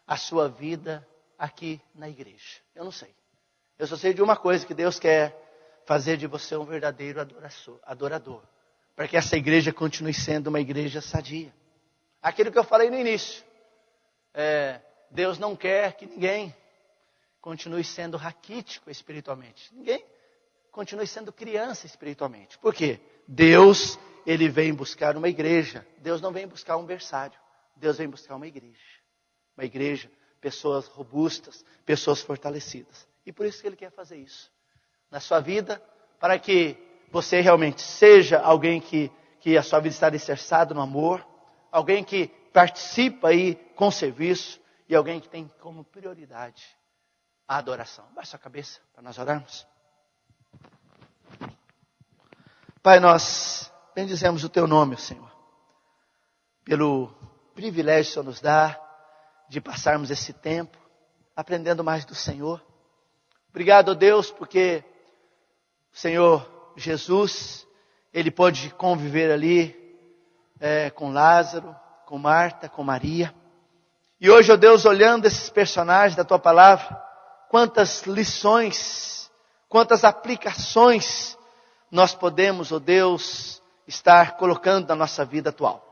a sua vida aqui na igreja. Eu não sei. Eu só sei de uma coisa, que Deus quer fazer de você um verdadeiro adorador. Para que essa igreja continue sendo uma igreja sadia. Aquilo que eu falei no início. Deus não quer que ninguém continue sendo raquítico espiritualmente. Ninguém continue sendo criança espiritualmente. Por quê? Deus, Ele vem buscar uma igreja. Deus não vem buscar um berçário. Deus vem buscar uma igreja. Uma igreja, pessoas robustas, pessoas fortalecidas. E por isso que Ele quer fazer isso na sua vida, para que você realmente seja alguém que a sua vida está alicerçada no amor, alguém que participa aí com serviço e alguém que tem como prioridade a adoração. Baixa sua cabeça para nós orarmos. Pai, nós bendizemos o Teu nome, Senhor, pelo privilégio que o Senhor nos dá de passarmos esse tempo aprendendo mais do Senhor. Obrigado, Deus, porque o Senhor Jesus, Ele pôde conviver ali com Lázaro, com Marta, com Maria. E hoje, ó Deus, olhando esses personagens da Tua Palavra, quantas lições, quantas aplicações nós podemos, ó Deus, estar colocando na nossa vida atual.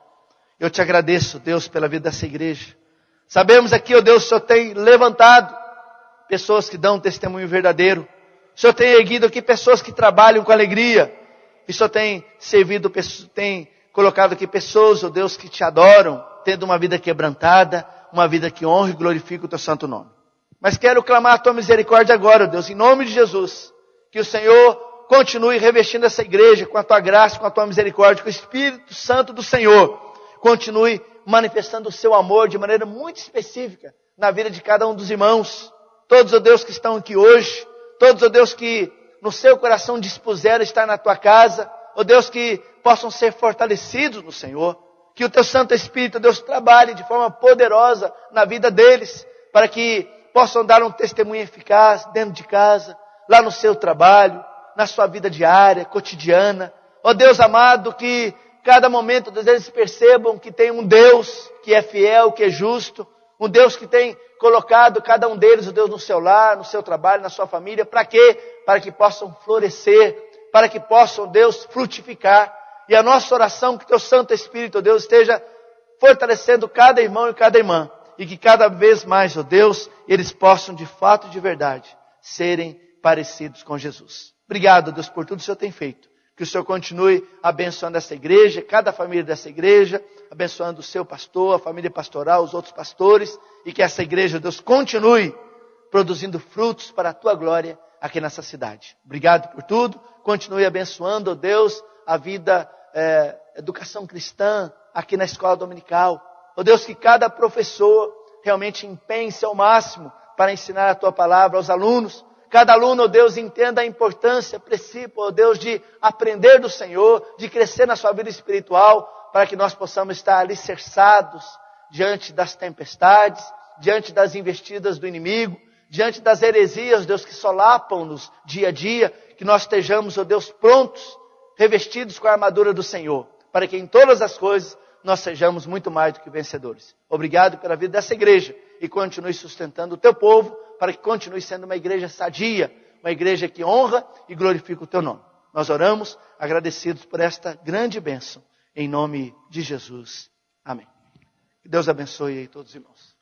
Eu te agradeço, Deus, pela vida dessa igreja. Sabemos aqui, ó Deus, o Senhor tem levantado pessoas que dão um testemunho verdadeiro. O Senhor tem erguido aqui pessoas que trabalham com alegria. E o Senhor tem tem colocado aqui pessoas, ó Deus, que te adoram, tendo uma vida quebrantada, uma vida que honra e glorifica o Teu santo nome. Mas quero clamar a tua misericórdia agora, Deus, em nome de Jesus. Que o Senhor continue revestindo essa igreja com a tua graça, com a tua misericórdia, que o Espírito Santo do Senhor continue manifestando o seu amor de maneira muito específica na vida de cada um dos irmãos. Todos, ó Deus, que estão aqui hoje, todos, ó Deus, que no seu coração dispuseram estar na tua casa, ó Deus, que possam ser fortalecidos no Senhor. Que o teu Santo Espírito, ó Deus, trabalhe de forma poderosa na vida deles, para que possam dar um testemunho eficaz dentro de casa, lá no seu trabalho, na sua vida diária, cotidiana. Ó Deus amado, que cada momento eles percebam que tem um Deus que é fiel, que é justo, um Deus que tem colocado cada um deles, ó Deus, no seu lar, no seu trabalho, na sua família. Para quê? Para que possam florescer, para que possam, Deus, frutificar. E a nossa oração, que teu Santo Espírito, ó Deus, esteja fortalecendo cada irmão e cada irmã. E que cada vez mais, ó Deus, eles possam de fato e de verdade serem parecidos com Jesus. Obrigado, Deus, por tudo que o Senhor tem feito. Que o Senhor continue abençoando essa igreja, cada família dessa igreja, abençoando o seu pastor, a família pastoral, os outros pastores, e que essa igreja, Deus, continue produzindo frutos para a tua glória aqui nessa cidade. Obrigado por tudo. Continue abençoando, ó Deus, a vida, educação cristã aqui na escola dominical. Ó Deus, que cada professor realmente empenhe-se ao máximo para ensinar a tua palavra aos alunos. Cada aluno, ó Deus, entenda a importância, princípio, ó Deus, de aprender do Senhor, de crescer na sua vida espiritual, para que nós possamos estar alicerçados diante das tempestades, diante das investidas do inimigo, diante das heresias, Deus, que solapam-nos dia a dia, que nós estejamos, ó Deus, prontos, revestidos com a armadura do Senhor, para que em todas as coisas nós sejamos muito mais do que vencedores. Obrigado pela vida dessa igreja e continue sustentando o teu povo, para que continue sendo uma igreja sadia, uma igreja que honra e glorifica o teu nome. Nós oramos agradecidos por esta grande bênção, em nome de Jesus. Amém. Que Deus abençoe aí todos os irmãos.